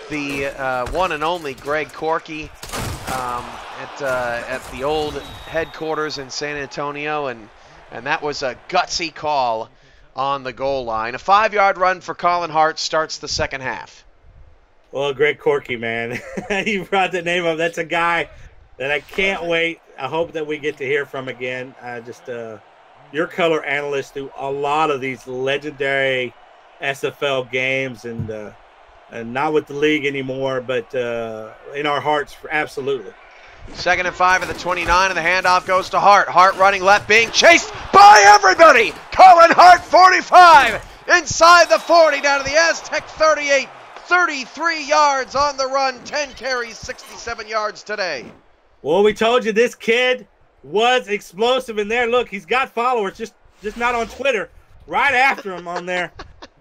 the one and only Greg Corky at the old headquarters in San Antonio, and that was a gutsy call on the goal line. A 5-yard run for Colin Hart starts the second half. Well, Greg Corky, man, you brought the name up. That's a guy that I can't wait. I hope that we get to hear from again. Your color analyst through a lot of these legendary SFL games, and not with the league anymore, but in our hearts, absolutely. 2nd and 5 at the 29, and the handoff goes to Hart. Hart running left, being chased by everybody. Colin Hart, 45, inside the 40, down to the Aztec 38, 33 yards on the run, 10 carries, 67 yards today. Well, we told you this kid was explosive in there. Look, he's got followers, just not on Twitter. right after him on there,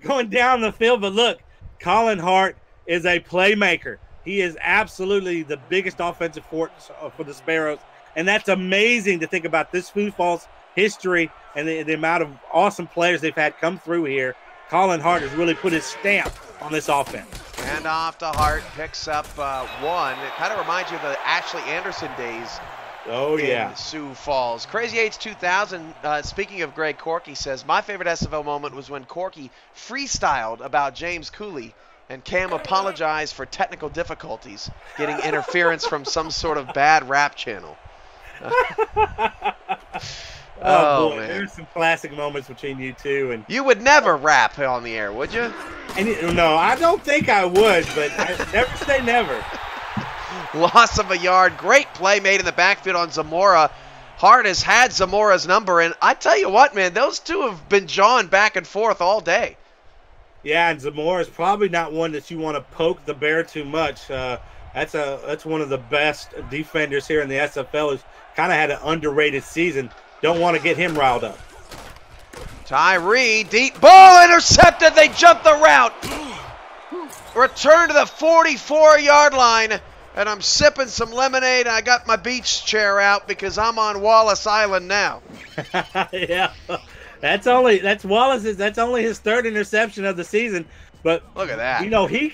going down the field. But look, Colin Hart is a playmaker. He is absolutely the biggest offensive force for the Sparrows. And that's amazing to think about this Sioux Falls history and the amount of awesome players they've had come through here. Colin Hart has really put his stamp on this offense. And off to Hart, picks up one. It kind of reminds you of the Ashley Anderson days. Oh, yeah. In Sioux Falls. Crazy Eights 2000, speaking of Greg Corky, says, my favorite SFL moment was when Corky freestyled about James Cooley and Cam apologized for technical difficulties, getting interference from some sort of bad rap channel. Oh boy, man. there's some classic moments between you two. And you would never rap on the air, would you? No, I don't think I would, but I never say never. Loss of a yard. Great play made in the backfield on Zamora. Hart has had Zamora's number, and I tell you what, man, those two have been jawing back and forth all day. Yeah, and Zamora is probably not one that you want to poke the bear too much. That's one of the best defenders here in the SFL. Who's kind of had an underrated season. Don't want to get him riled up. Tyree, deep ball intercepted. They jumped the route. Return to the 44-yard line. And I'm sipping some lemonade. I got my beach chair out because I'm on Wallace Island now. Yeah, that's only his third interception of the season. But look at that. You know, he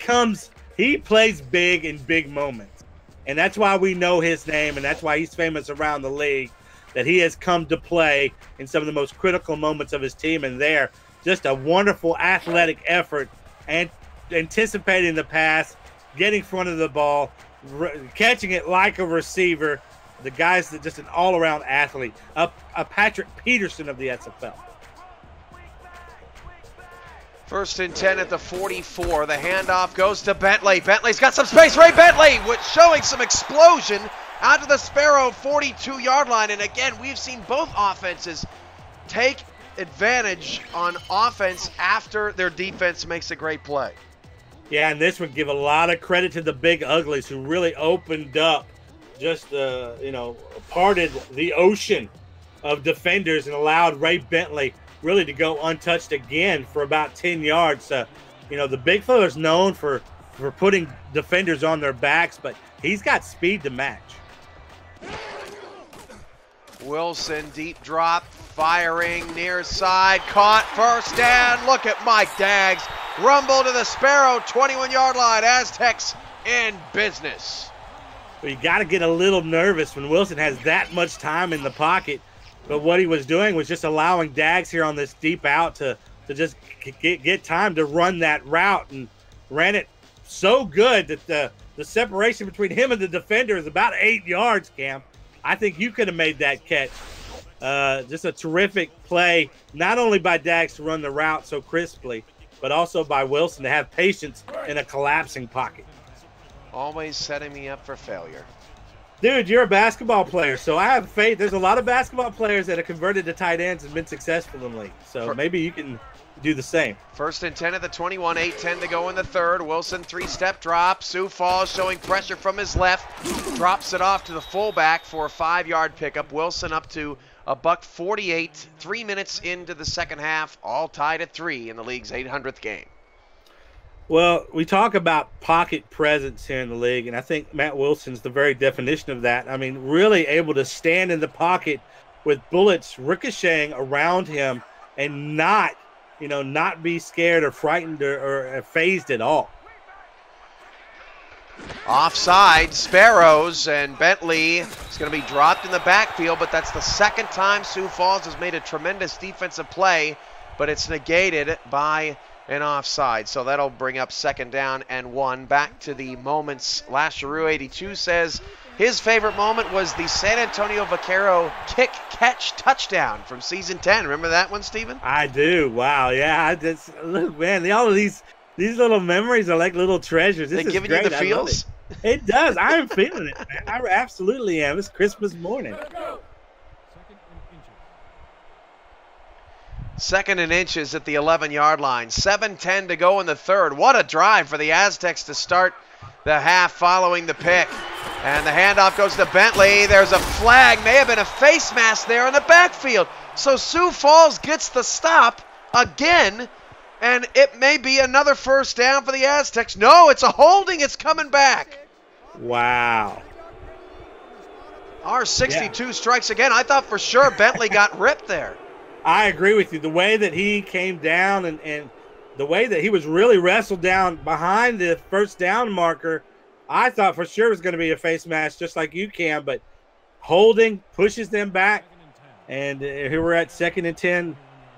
plays big in big moments. And that's why we know his name, and that's why he's famous around the league, that he has come to play in some of the most critical moments of his team. And there, just a wonderful athletic effort and anticipating the pass, getting in front of the ball, catching it like a receiver. The guy's just an all-around athlete, a Patrick Peterson of the SFL. 1st and 10 at the 44. The handoff goes to Bentley. Bentley's got some space. Ray Bentley showing some explosion out to the Sparrow 42-yard line. And again, we've seen both offenses take advantage on offense after their defense makes a great play. Yeah, and this would give a lot of credit to the Big Uglies who really opened up, just parted the ocean of defenders and allowed Ray Bentley really to go untouched again for about 10 yards. The big fella's known for putting defenders on their backs, but he's got speed to match. Wilson, deep drop, firing near side, caught, first down. Look at Mike Daggs. Rumble to the Sparrow 21-yard line. Aztecs in business. Well, you got to get a little nervous when Wilson has that much time in the pocket. But what he was doing was just allowing Daggs here on this deep out to just get time to run that route, and ran it so good that the separation between him and the defender is about 8 yards, Cam. I think you could have made that catch. Just a terrific play, not only by Daggs to run the route so crisply, but also by Wilson to have patience in a collapsing pocket. Always setting me up for failure. Dude, you're a basketball player, so I have faith. There's a lot of basketball players that have converted to tight ends and been successful in the league. So maybe you can do the same. 1st and 10 at the 21, 8-10 to go in the third. Wilson, 3-step drop. Sioux Falls showing pressure from his left. Drops it off to the fullback for a 5-yard pickup. Wilson up to $148, 3 minutes into the second half, all tied at 3 in the league's 800th game. Well, we talk about pocket presence here in the league, and I think Matt Wilson's the very definition of that. I mean, really able to stand in the pocket with bullets ricocheting around him and not be scared or frightened or phased at all. Offside, Sparrows, and Bentley is going to be dropped in the backfield, but that's the second time Sioux Falls has made a tremendous defensive play, but it's negated by an offside. So that'll bring up 2nd down and 1. Back to the moments. Lasheru 82 says his favorite moment was the San Antonio Vaquero kick-catch touchdown from season 10. Remember that one, Steven? I do. Wow. Yeah. Look, man, all of these little memories are like little treasures. This is giving great. you the feels? It does. I'm feeling it, man. I absolutely am. It's Christmas morning. 2nd and inches at the 11-yard line. 7:10 to go in the third. What a drive for the Aztecs to start the half following the pick. And the handoff goes to Bentley. There's a flag. May have been a face mask there in the backfield. So Sioux Falls gets the stop again, and it may be another first down for the Aztecs. No, it's a holding. It's coming back. Wow. R62 strikes again. I thought for sure Bentley got ripped there. I agree with you. The way that he came down and the way that he was really wrestled down behind the first down marker, I thought for sure it was going to be a face mask just like you can, but holding pushes them back, and here we're at 2nd and 10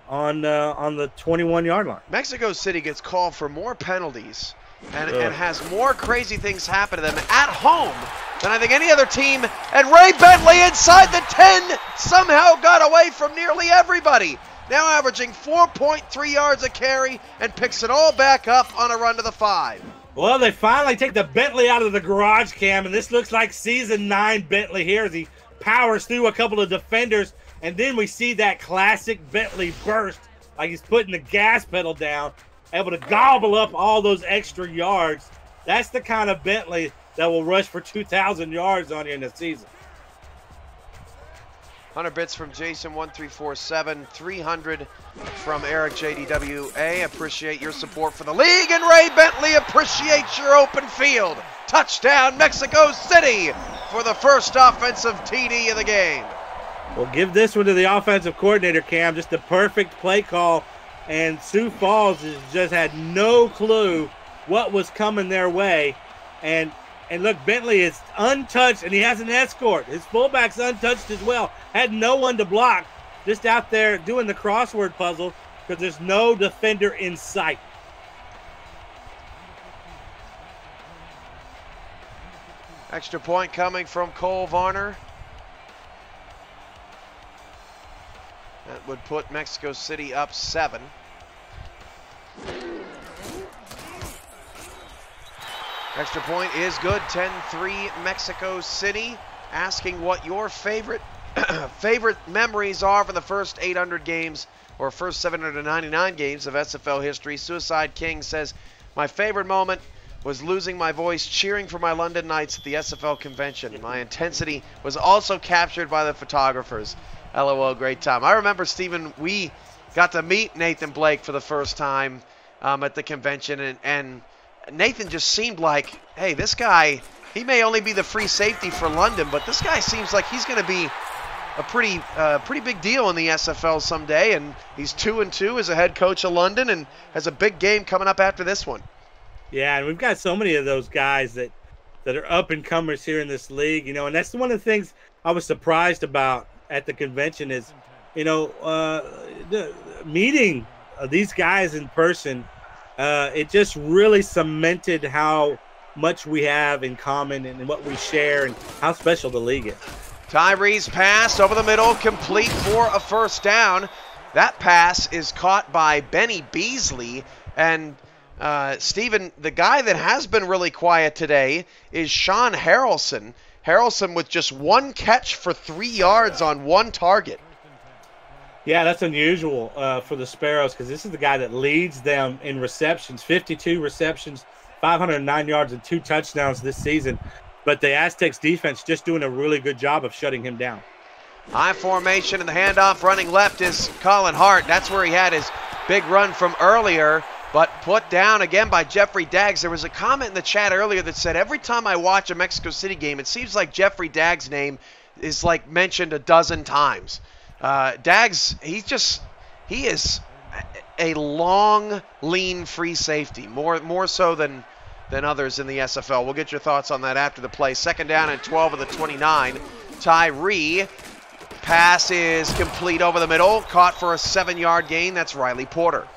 on the 21-yard line. Mexico City gets called for more penalties and has more crazy things happen to them at home than I think any other team. And Ray Bentley inside the 10 somehow got away from nearly everybody. Now averaging 4.3 yards a carry and picks it all back up on a run to the 5. Well, they finally take the Bentley out of the garage cam, and this looks like season 9 Bentley here as he powers through a couple of defenders, and then we see that classic Bentley burst, like he's putting the gas pedal down, able to gobble up all those extra yards. That's the kind of Bentley that will rush for 2,000 yards on you in the season. 100 bits from Jason1347, 300 from Eric JDWA. Appreciate your support for the league, and Ray Bentley appreciates your open field. Touchdown, Mexico City, for the first offensive TD of the game. We'll give this one to the offensive coordinator, Cam. Just the perfect play call, and Sioux Falls has just had no clue what was coming their way. And look, Bentley is untouched, and he has an escort. His fullback's untouched as well. Had no one to block, just out there doing the crossword puzzle because there's no defender in sight. Extra point coming from Cole Varner. That would put Mexico City up 7. Extra point is good. 10-3 Mexico City. Asking what your favorite memories are for the first 800 games or first 799 games of SFL history. Suicide King says, my favorite moment was losing my voice cheering for my London Knights at the SFL convention. My intensity was also captured by the photographers. LOL, great time. I remember, Stephen, we got to meet Nathan Blake for the first time at the convention, and Nathan just seemed like, hey, this guy, he may only be the free safety for London, but this guy seems like he's going to be a pretty big deal in the SFL someday, and he's 2-2 as a head coach of London and has a big game coming up after this one. Yeah, and we've got so many of those guys that are up-and-comers here in this league, and that's one of the things I was surprised about at the convention is, meeting these guys in person. It just really cemented how much we have in common and what we share and how special the league is. Tyree's pass over the middle, complete for a first down. That pass is caught by Benny Beasley. And, Stephen, the guy that has been really quiet today is Sean Harrelson. Harrelson with just one catch for 3 yards on one target. Yeah, that's unusual for the Sparrows because this is the guy that leads them in receptions. 52 receptions, 509 yards, and 2 touchdowns this season. But the Aztecs defense just doing a really good job of shutting him down. High formation, and the handoff running left is Colin Hart. That's where he had his big run from earlier, but put down again by Jeffrey Daggs. There was a comment in the chat earlier that said, every time I watch a Mexico City game, it seems like Jeffrey Daggs' name is like mentioned a dozen times. Daggs, he is a long, lean free safety, more so than others in the SFL. We'll get your thoughts on that after the play. 2nd down and 12 of the 29. Tyree, pass is complete over the middle, caught for a 7-yard gain. That's Riley Porter.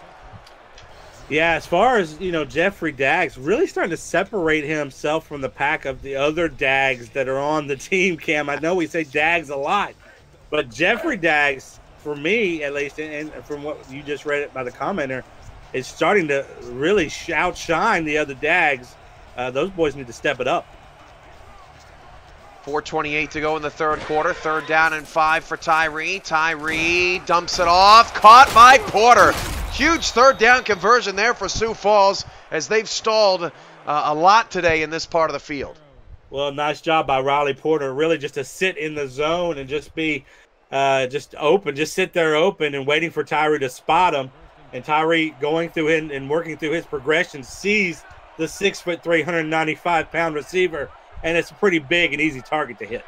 Yeah, as far as, Jeffrey Daggs really starting to separate himself from the pack of the other Daggs that are on the team, Cam. I know we say Daggs a lot, but Jeffrey Daggs, for me at least, and from what you just read it by the commenter, is starting to really outshine the other Daggs. Those boys need to step it up. 4:28 to go in the third quarter. 3rd down and 5 for Tyree. Tyree dumps it off. Caught by Porter. Huge 3rd down conversion there for Sioux Falls as they've stalled a lot today in this part of the field. Well, nice job by Riley Porter. Really just to sit in the zone and just be just open. Just sit there open and waiting for Tyree to spot him. And Tyree going through it and working through his progression sees the 6'3", 195-pound receiver, and it's a pretty big and easy target to hit.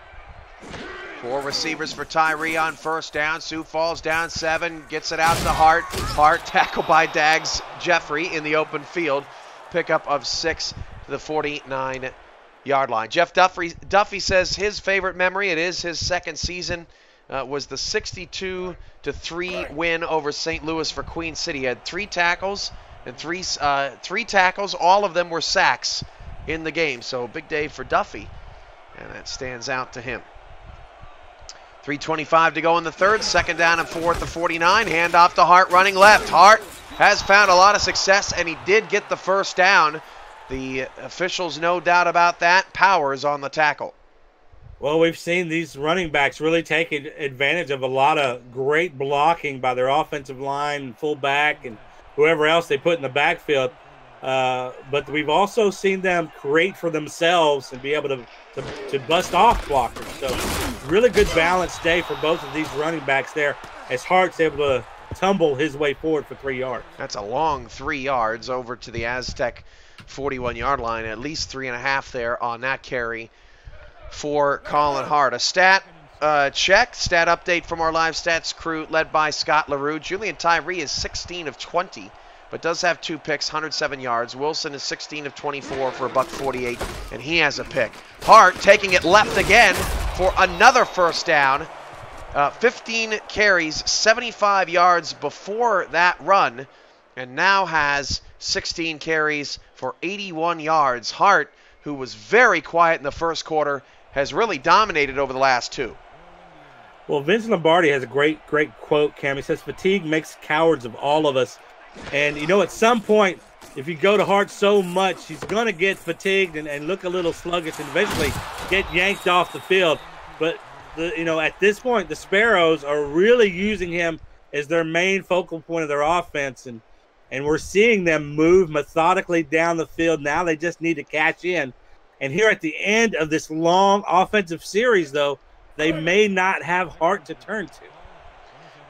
4 receivers for Tyree on first down. Sioux Falls down 7, gets it out to Hart. Hart tackled by Dags Jeffrey in the open field. Pickup of 6 to the 49-yard line. Jeff Duffy says his favorite memory, it is his second season, was the 62-3 win over St. Louis for Queen City. He had 3 tackles and three tackles. All of them were sacks in the game. So big day for Duffy, and that stands out to him. 3:25 to go in the third. Second down and 4 at the 49. Handoff to Hart running left. Hart has found a lot of success, and he did get the first down. The officials, no doubt about that. Powers on the tackle. Well, we've seen these running backs really take advantage of a lot of great blocking by their offensive line, fullback, and whoever else they put in the backfield. But we've also seen them create for themselves and be able to bust off blockers. So really good balanced day for both of these running backs there, as Hart's able to tumble his way forward for 3 yards. That's a long 3 yards over to the Aztec 41-yard line. At least 3.5 there on that carry for Colin Hart. A stat update from our live stats crew led by Scott LaRue. Julian Tyree is 16 of 20, but does have 2 picks, 107 yards. Wilson is 16 of 24 for $148, and he has a pick. Hart taking it left again for another first down. 15 carries, 75 yards before that run, and now has 16 carries for 81 yards. Hart, who was very quiet in the first quarter, has really dominated over the last 2. Well, Vince Lombardi has a great quote, Cam. He says, "Fatigue makes cowards of all of us." And, you know, at some point, if you go to Hart so much, he's going to get fatigued and look a little sluggish and eventually get yanked off the field. But, at this point, the Sparrows are really using him as their main focal point of their offense. And we're seeing them move methodically down the field. Now they just need to catch in. And here at the end of this long offensive series, though, they may not have Hart to turn to.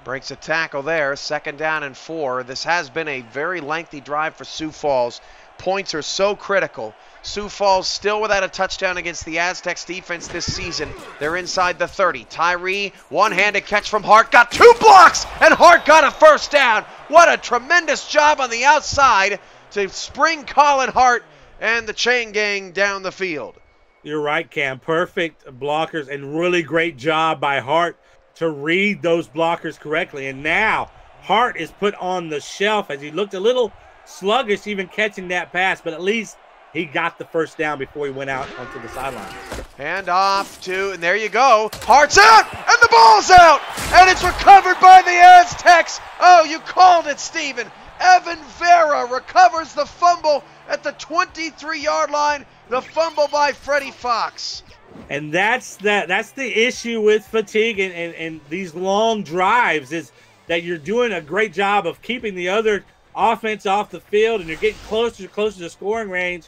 Breaks a tackle there. Second down and 4. This has been a very lengthy drive for Sioux Falls. Points are so critical. Sioux Falls still without a touchdown against the Aztecs defense this season. They're inside the 30. Tyree, one-handed catch from Hart. Got 2 blocks, and Hart got a first down. What a tremendous job on the outside to spring Colin Hart and the chain gang down the field. You're right, Cam. Perfect blockers and really great job by Hart to read those blockers correctly. And now Hart is put on the shelf as he looked a little sluggish even catching that pass, but at least he got the first down before he went out onto the sideline. Hand off to, and there you go. Hart's out, and the ball's out, and it's recovered by the Aztecs. Oh, you called it, Steven. Evan Vera recovers the fumble at the 23-yard line. The fumble by Freddie Fox. And that's the issue with fatigue and these long drives, is that you're doing a great job of keeping the other offense off the field and you're getting closer to scoring range,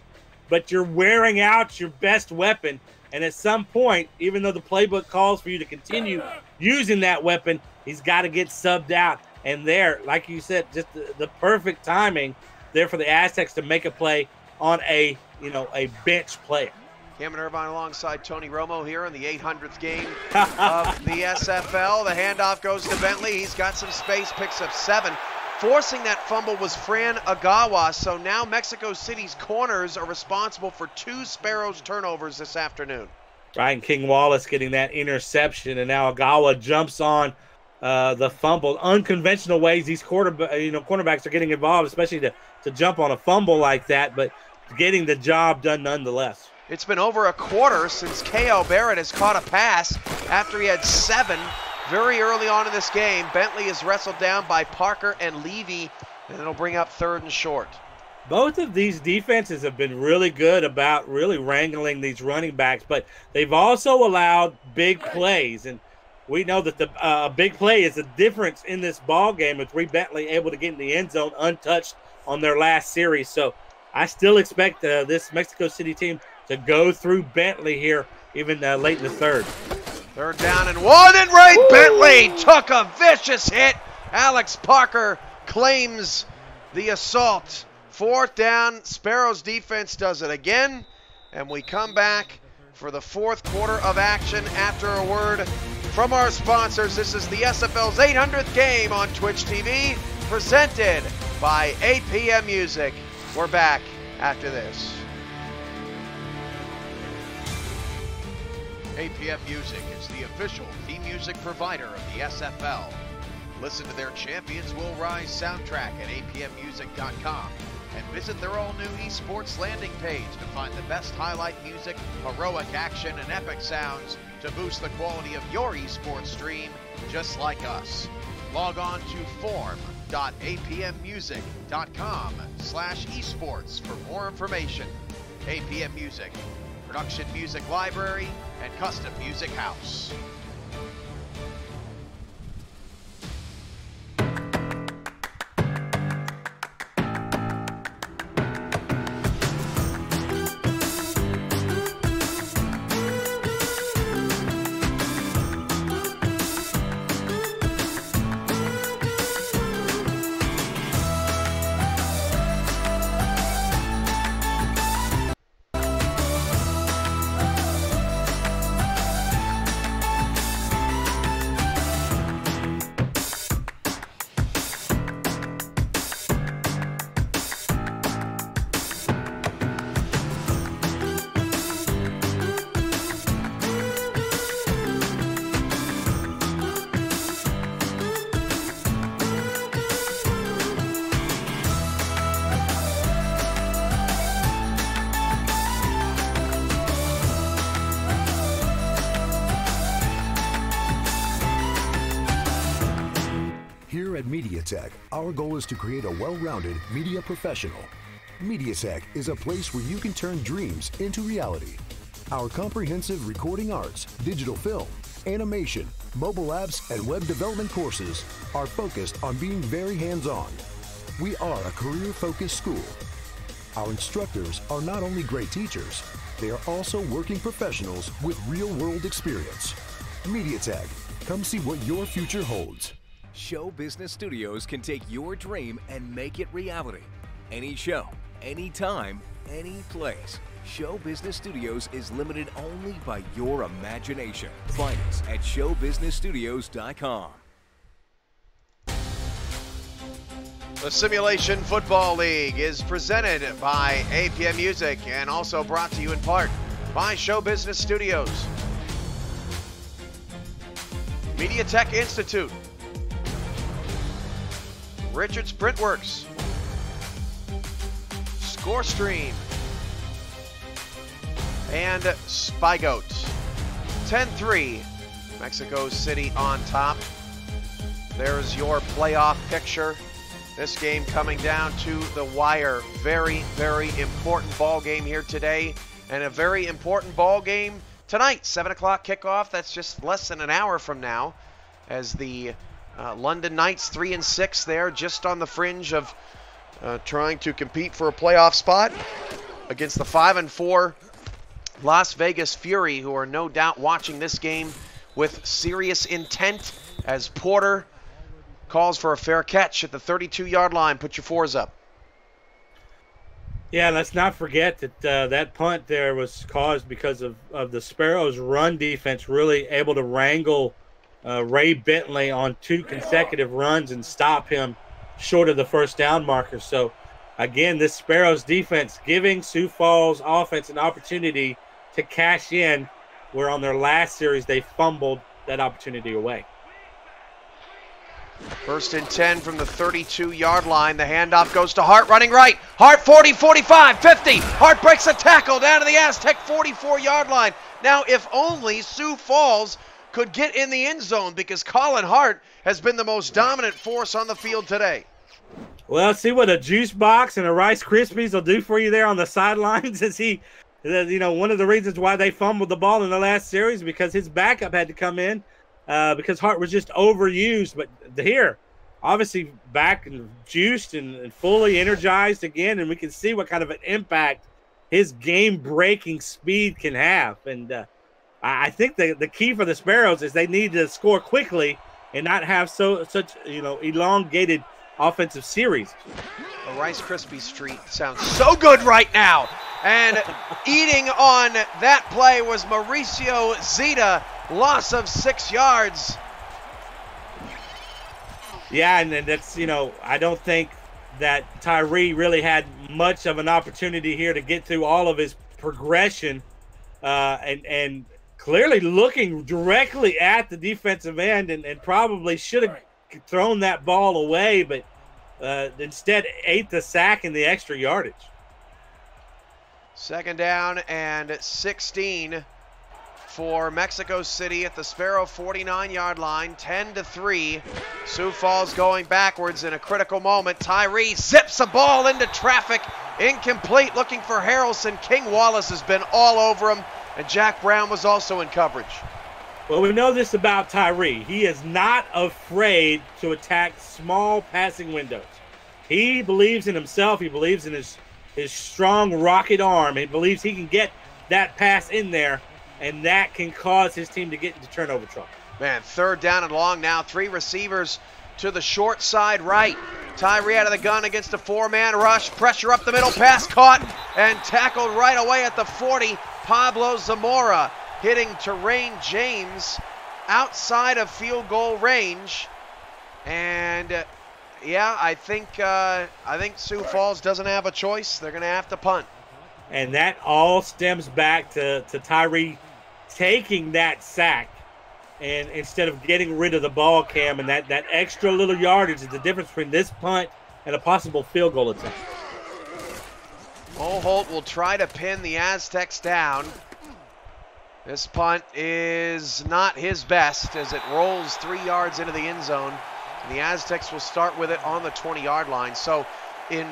but you're wearing out your best weapon. And at some point, even though the playbook calls for you to continue using that weapon, he's got to get subbed out. And there, like you said, just the perfect timing there for the Aztecs to make a play on a bench player. Cameron Irvine alongside Tony Romo here in the 800th game of the SFL. The handoff goes to Bentley. He's got some space, picks up 7. Forcing that fumble was Fran Agawa, so now Mexico City's corners are responsible for 2 Sparrows turnovers this afternoon. Ryan King Wallace getting that interception, and now Agawa jumps on the fumble. Unconventional ways these cornerbacks are getting involved, especially to jump on a fumble like that, but getting the job done nonetheless. It's been over a quarter since K.O. Barrett has caught a pass after he had 7 very early on in this game. Bentley is wrestled down by Parker and Levy, and it'll bring up 3rd and short. Both of these defenses have been really good about really wrangling these running backs, but they've also allowed big plays. And we know that the big play is the difference in this ball game, with Reed Bentley able to get in the end zone untouched on their last series. So I still expect this Mexico City team to go through Bentley here, even late in the third. 3rd down and 1, and Ray Bentley took a vicious hit. Alex Parker claims the assault. 4th down, Sparrows defense does it again, and we come back for the 4th quarter of action after a word from our sponsors. This is the SFL's 800th game on Twitch TV, presented by APM Music. We're back after this. APM Music is the official theme music provider of the SFL. Listen to their Champions Will Rise soundtrack at apmmusic.com and visit their all-new esports landing page to find the best highlight music, heroic action, and epic sounds to boost the quality of your esports stream just like us. Log on to forum.apmmusic.com/esports for more information. APM Music, production music library and custom music house. Here at MediaTek, our goal is to create a well-rounded media professional. MediaTek is a place where you can turn dreams into reality. Our comprehensive recording arts, digital film, animation, mobile apps, and web development courses are focused on being very hands-on. We are a career-focused school. Our instructors are not only great teachers, they are also working professionals with real-world experience. MediaTek, come see what your future holds. Show Business Studios can take your dream and make it reality. Any show, anytime, any place. Show Business Studios is limited only by your imagination. Find us at showbusinessstudios.com. The Simulation Football League is presented by APM Music and also brought to you in part by Show Business Studios. MediaTek Institute, Richards Printworks, ScoreStream, and Spygoat. 10-3, Mexico City on top. There's your playoff picture. This game coming down to the wire. Very, very important ball game here today, and a very important ball game tonight. 7 o'clock kickoff. That's just less than an hour from now, as the London Knights 3-6 there, just on the fringe of trying to compete for a playoff spot against the 5-4 Las Vegas Fury, who are no doubt watching this game with serious intent as Porter calls for a fair catch at the 32-yard line. Put your fours up. Yeah, let's not forget that that punt there was caused because of the Sparrows' run defense really able to wrangle Ray Bentley on 2 consecutive runs and stop him short of the first down marker. So, again, this Sparrows defense giving Sioux Falls offense an opportunity to cash in, where on their last series they fumbled that opportunity away. 1st and 10 from the 32-yard line. The handoff goes to Hart running right. Hart 40, 45, 50. Hart breaks a tackle down to the Aztec 44-yard line. Now, if only Sioux Falls could get in the end zone, because Colin Hart has been the most dominant force on the field today. Well, see what a juice box and a Rice Krispies will do for you there on the sidelines. Is he, you know, one of the reasons why they fumbled the ball in the last series, because his backup had to come in because Hart was just overused. But here, obviously back and juiced and fully energized again, and we can see what kind of an impact his game-breaking speed can have. And I think the key for the Sparrows is they need to score quickly and not have such elongated offensive series. A Rice Krispie Street sounds so good right now. And eating on that play was Mauricio Zeta, loss of 6 yards. Yeah, and that's, I don't think that Tyree really had much of an opportunity here to get through all of his progression, and clearly looking directly at the defensive end, and probably should have thrown that ball away, but instead ate the sack and the extra yardage. 2nd down and 16 for Mexico City at the Sparrow 49-yard line, 10-3. Sioux Falls going backwards in a critical moment. Tyree zips a ball into traffic, incomplete, looking for Harrelson. King Wallace has been all over him, and Jack Brown was also in coverage. Well, we know this about Tyree. He is not afraid to attack small passing windows. He believes in himself. He believes in his strong rocket arm. He believes he can get that pass in there, and that can cause his team to get into turnover trouble. Man, 3rd down and long now. 3 receivers to the short side right. Tyree out of the gun against a 4-man rush. Pressure up the middle. Pass caught and tackled right away at the 40. Pablo Zamora hitting Terrain James outside of field goal range. And yeah, I think Sioux Falls doesn't have a choice. They're going to have to punt. And that all stems back to Tyree taking that sack, and instead of getting rid of the ball, Cam, and that extra little yardage is the difference between this punt and a possible field goal attempt. Moholt will try to pin the Aztecs down. This punt is not his best as it rolls 3 yards into the end zone. And the Aztecs will start with it on the 20-yard line. So in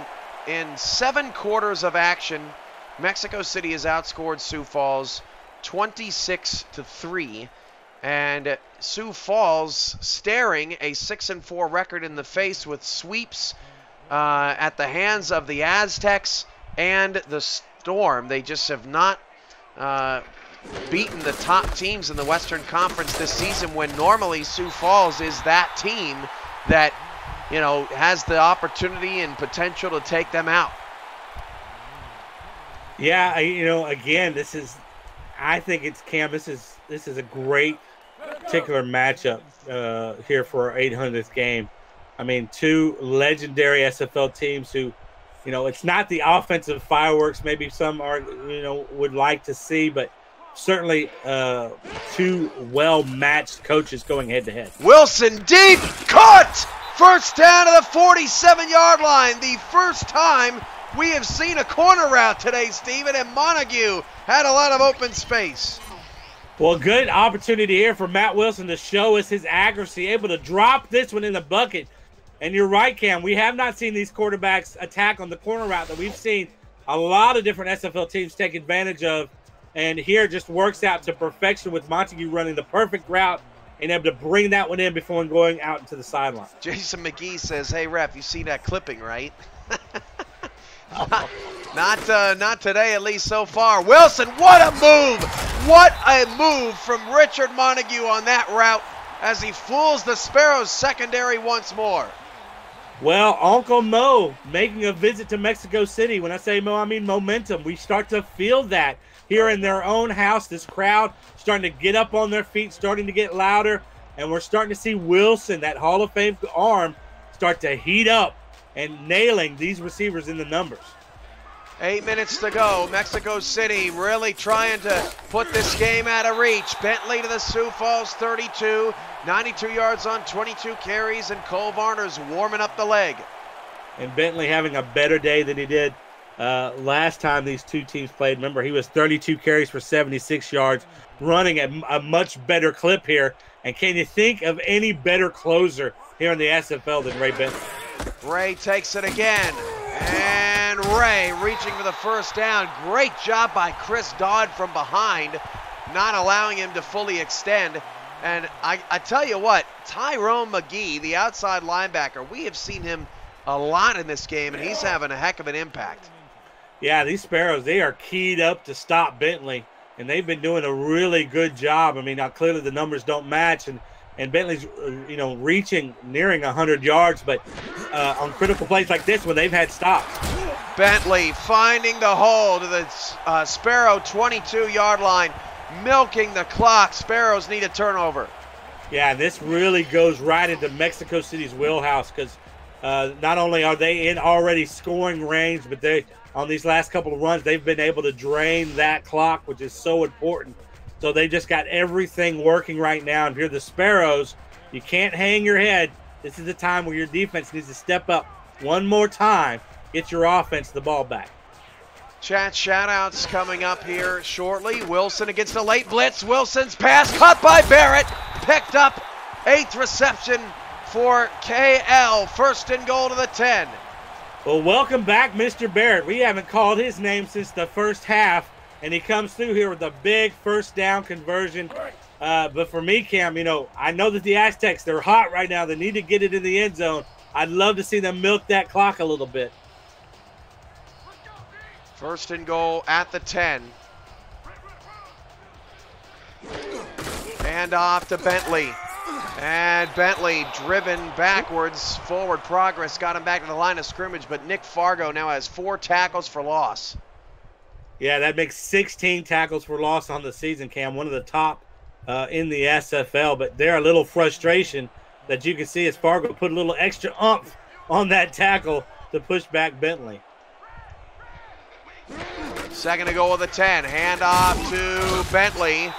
7 quarters of action, Mexico City has outscored Sioux Falls 26-3. And Sioux Falls staring a 6-4 record in the face with sweeps at the hands of the Aztecs and the Storm. They just have not beaten the top teams in the Western Conference this season, when normally Sioux Falls is that team that, has the opportunity and potential to take them out. Yeah, again, I think it's, Cam, this is a great particular matchup here for our 800th game. I mean, 2 legendary SFL teams who, it's not the offensive fireworks maybe some are, would like to see, but certainly 2 well-matched coaches going head-to-head. Wilson deep, caught! First down to the 47-yard line. The first time we have seen a corner route today, Stephen, and Montague had a lot of open space. Well, good opportunity here for Matt Wilson to show us his accuracy, able to drop this one in the bucket. And you're right, Cam, we have not seen these quarterbacks attack on the corner route that we've seen a lot of different SFL teams take advantage of. And here just works out to perfection with Montague running the perfect route and able to bring that one in before going out into the sideline. Jason McGee says, hey, ref, you see that clipping, right? Not today, at least so far. Wilson, what a move! What a move from Richard Montague on that route as he fools the Sparrows secondary once more. Well, Uncle Mo making a visit to Mexico City. When I say Mo, I mean momentum. We start to feel that here in their own house. This crowd starting to get up on their feet, starting to get louder, and we're starting to see Wilson, that Hall of Fame arm, start to heat up and nailing these receivers in the numbers. 8 minutes to go. Mexico City really trying to put this game out of reach. Bentley to the Sioux Falls 32, 92 yards on 22 carries, and Cole Varner's warming up the leg. And Bentley having a better day than he did last time these 2 teams played. Remember, he was 32 carries for 76 yards, running at a much better clip here. And can you think of any better closer here in the SFL than Ray Bentley? Ray takes it again. And Ray reaching for the first down. Great job by Chris Dodd from behind, not allowing him to fully extend. And I tell you what, Tyrone McGee, the outside linebacker, we have seen him a lot in this game, and he's having a heck of an impact. Yeah, these Sparrows, they are keyed up to stop Bentley, and they've been doing a really good job. I mean, now clearly the numbers don't match, and and Bentley's, nearing 100 yards, but on critical plays like this one, they've had stops. Bentley finding the hole to the Sparrow 22-yard line, milking the clock. Sparrows need a turnover. Yeah, this really goes right into Mexico City's wheelhouse because not only are they in already scoring range, but they on these last couple of runs, they've been able to drain that clock, which is so important. So they just got everything working right now. And if you're the Sparrows, you can't hang your head. This is the time where your defense needs to step up one more time, get your offense the ball back. Chat shout-outs coming up here shortly. Wilson against a late blitz. Wilson's pass caught by Barrett. Picked up, 8th reception for KL. First and goal to the 10. Well, welcome back, Mr. Barrett. We haven't called his name since the first half, and he comes through here with a big first down conversion. But for me, Cam, I know that the Aztecs, they're hot right now. They need to get it in the end zone. I'd love to see them milk that clock a little bit. First and goal at the 10. Hand off to Bentley. And Bentley driven backwards. Forward progress got him back to the line of scrimmage, but Nick Fargo now has 4 tackles for loss. Yeah, that makes 16 tackles for loss on the season, Cam. One of the top in the SFL, but there a little frustration that you can see as Fargo put a little extra oomph on that tackle to push back Bentley. Second to go with the 10. Hand off to Bentley.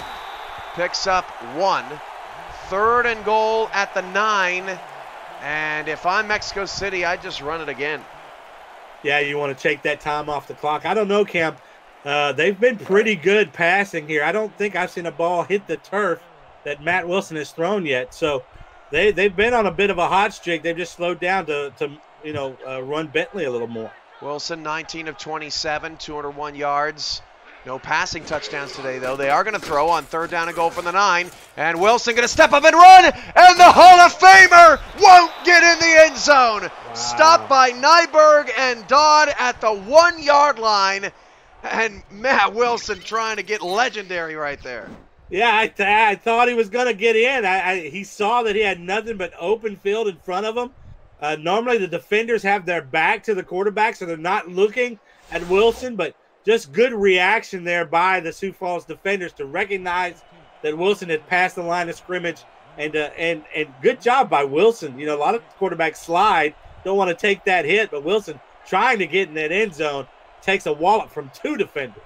Picks up 1. Third and goal at the 9. And if I'm Mexico City, I just run it again. Yeah, you want to take that time off the clock. I don't know, Cam. They've been pretty good passing here. I don't think I've seen a ball hit the turf that Matt Wilson has thrown yet. So they've been on a bit of a hot streak. They've just slowed down to run Bentley a little more. Wilson, 19 of 27, 201 yards. No passing touchdowns today, though. They are going to throw on third down and goal from the 9. And Wilson going to step up and run. And the Hall of Famer won't get in the end zone. Wow. Stopped by Nyberg and Dodd at the 1-yard line. And Matt Wilson trying to get legendary right there. Yeah, I thought he was going to get in. He saw that he had nothing but open field in front of him. Normally the defenders have their back to the quarterback, so they're not looking at Wilson, but just good reaction there by the Sioux Falls defenders to recognize that Wilson had passed the line of scrimmage, and good job by Wilson. A lot of quarterbacks slide, don't want to take that hit, but Wilson trying to get in that end zone takes a wallop from 2 defenders.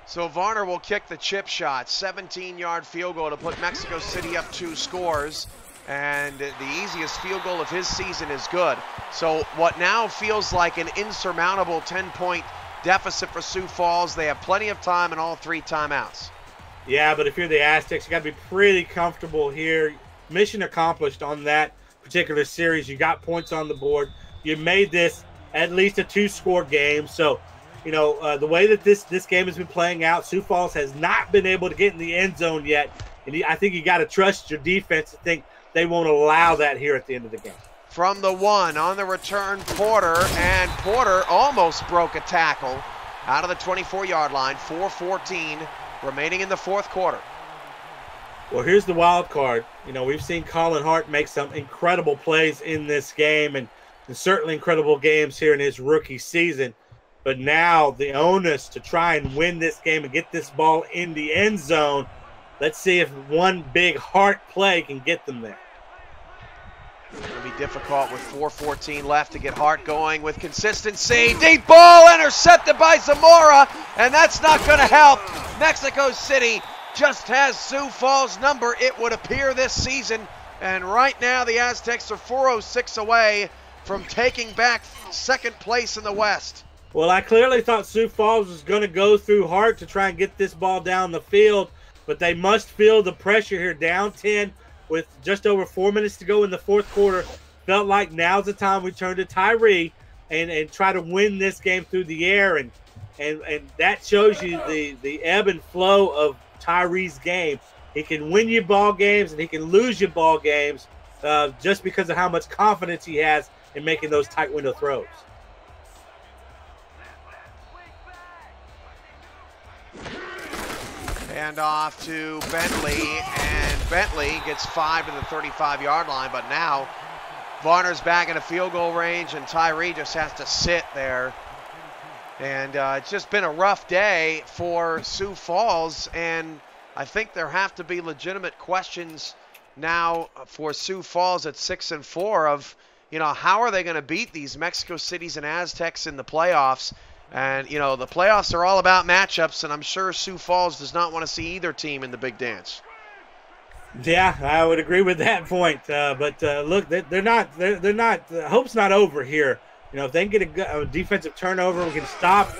So Varner will kick the chip shot, 17-yard field goal to put Mexico City up 2 scores. And the easiest field goal of his season is good. So what now feels like an insurmountable 10-point deficit for Sioux Falls. They have plenty of time and all 3 timeouts. Yeah, but if you're the Aztecs, you got to be pretty comfortable here. Mission accomplished on that particular series. You got points on the board. You made this at least a 2-score game. So, the way that this game has been playing out, Sioux Falls has not been able to get in the end zone yet. And I think you got to trust your defense to think they won't allow that here at the end of the game. From the 1 on the return, Porter, and Porter almost broke a tackle out of the 24-yard line. 4:14 remaining in the 4th quarter. Well, here's the wild card. We've seen Colin Hart make some incredible plays in this game and certainly incredible games here in his rookie season. But now the onus to try and win this game and get this ball in the end zone. Let's see if one big Hart play can get them there. It's going to be difficult with 4:14 left to get Hart going with consistency. Deep ball intercepted by Zamora, and that's not going to help. Mexico City just has Sioux Falls' number, it would appear, this season. And right now the Aztecs are 4:06 away from taking back 2nd place in the West. Well, I clearly thought Sioux Falls was going to go through Hart to try and get this ball down the field. But they must feel the pressure here, down 10 with just over 4 minutes to go in the 4th quarter. Felt like now's the time we turn to Tyree and try to win this game through the air. And that shows you the ebb and flow of Tyree's game. He can win you ball games and he can lose you ball games just because of how much confidence he has in making those tight window throws. Hand off to Bentley, and Bentley gets 5 to the 35-yard line, but now Varner's back in a field goal range, and Tyree just has to sit there. And it's just been a rough day for Sioux Falls, and I think there have to be legitimate questions now for Sioux Falls at 6-4 of, how are they going to beat these Mexico Cities and Aztecs in the playoffs? And, the playoffs are all about matchups, and I'm sure Sioux Falls does not want to see either team in the big dance. Yeah, I would agree with that point. But look, they're not. Hope's not over here. If they can get a defensive turnover, we can stop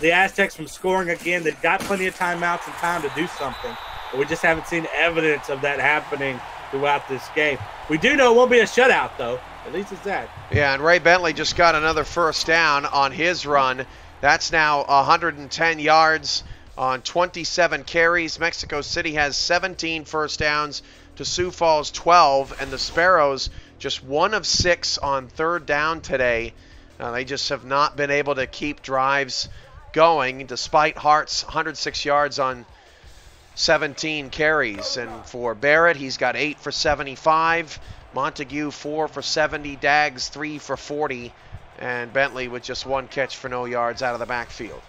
the Aztecs from scoring again. They've got plenty of timeouts and time to do something. But we just haven't seen evidence of that happening throughout this game. We do know it won't be a shutout, though. At least it's that. Yeah, and Ray Bentley just got another first down on his run. That's now 110 yards on 27 carries. Mexico City has 17 first downs to Sioux Falls 12, and the Sparrows just 1 of 6 on third down today. They just have not been able to keep drives going, despite Hart's 106 yards on 17 carries. And for Barrett, he's got 8 for 75. Montague 4 for 70. Daggs 3 for 40. And Bentley with just 1 catch for no yards out of the backfield.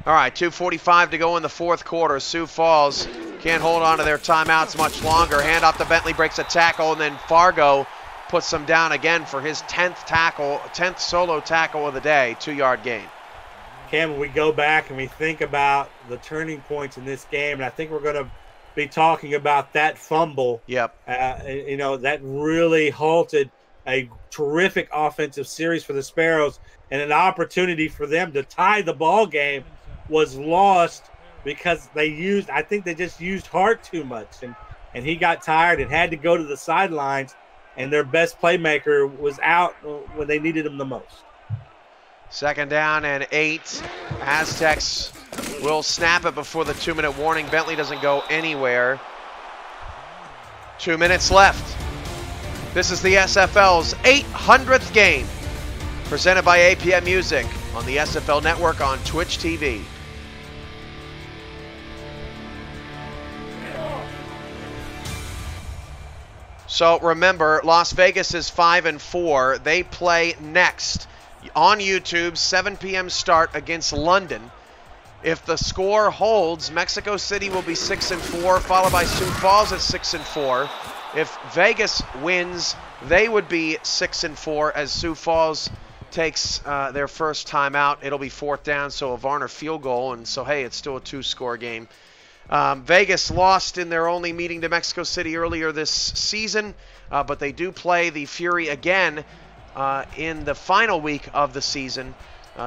All right, 2:45 to go in the fourth quarter. Sioux Falls can't hold on to their timeouts much longer. Hand off to Bentley, breaks a tackle, and then Fargo puts them down again for his 10th solo tackle of the day, 2-yard gain. Cam, we go back and we think about the turning points in this game, and I think we're going to be talking about that fumble. Yep. That really halted a terrific offensive series for the Sparrows, and an opportunity for them to tie the ball game was lost because I think they just used Hart too much, and he got tired and had to go to the sidelines, and their best playmaker was out when they needed him the most. 2nd down and 8. Aztecs will snap it before the 2-minute warning. Bentley doesn't go anywhere. 2 minutes left. This is the SFL's 800th game, presented by APM Music on the SFL Network on Twitch TV. So remember, Las Vegas is 5-4. They play next on YouTube, 7 p.m. start against London. If the score holds, Mexico City will be 6-4, followed by Sioux Falls at 6-4. If Vegas wins, they would be 6-4 as Sioux Falls takes their first time out. It'll be 4th down, so a Varner field goal, and so, hey, it's still a 2-score game. Vegas lost in their only meeting to Mexico City earlier this season, but they do play the Fury again in the final week of the season.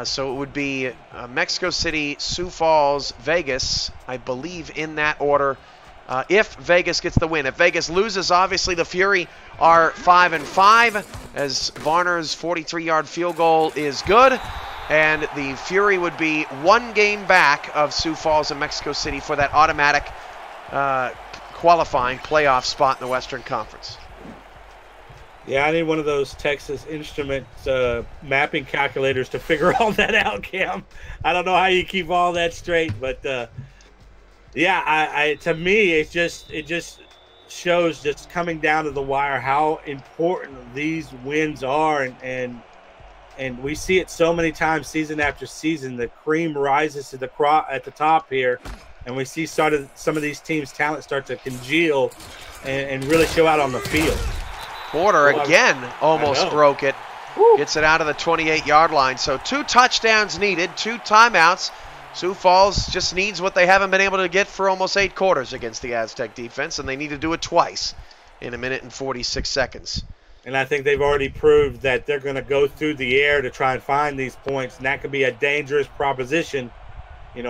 So it would be Mexico City, Sioux Falls, Vegas, I believe in that order, if Vegas gets the win. If Vegas loses, obviously the Fury are 5-5, as Varner's 43-yard field goal is good. And the Fury would be 1 game back of Sioux Falls and Mexico City for that automatic qualifying playoff spot in the Western Conference. Yeah, I need one of those Texas Instruments mapping calculators to figure all that out, Cam. I don't know how you keep all that straight, but yeah, to me, it just shows, just coming down to the wire, how important these wins are, and we see it so many times season after season. The cream rises to the crop at the top here, and we see some of these teams' talent start to congeal and really show out on the field. Porter again almost broke it. Woo. Gets it out of the 28-yard line. So 2 touchdowns needed, 2 timeouts. Sioux Falls just needs what they haven't been able to get for almost 8 quarters against the Aztec defense, and they need to do it twice in 1 minute and 46 seconds. And I think they've already proved that they're going to go through the air to try and find these points, and that could be a dangerous proposition,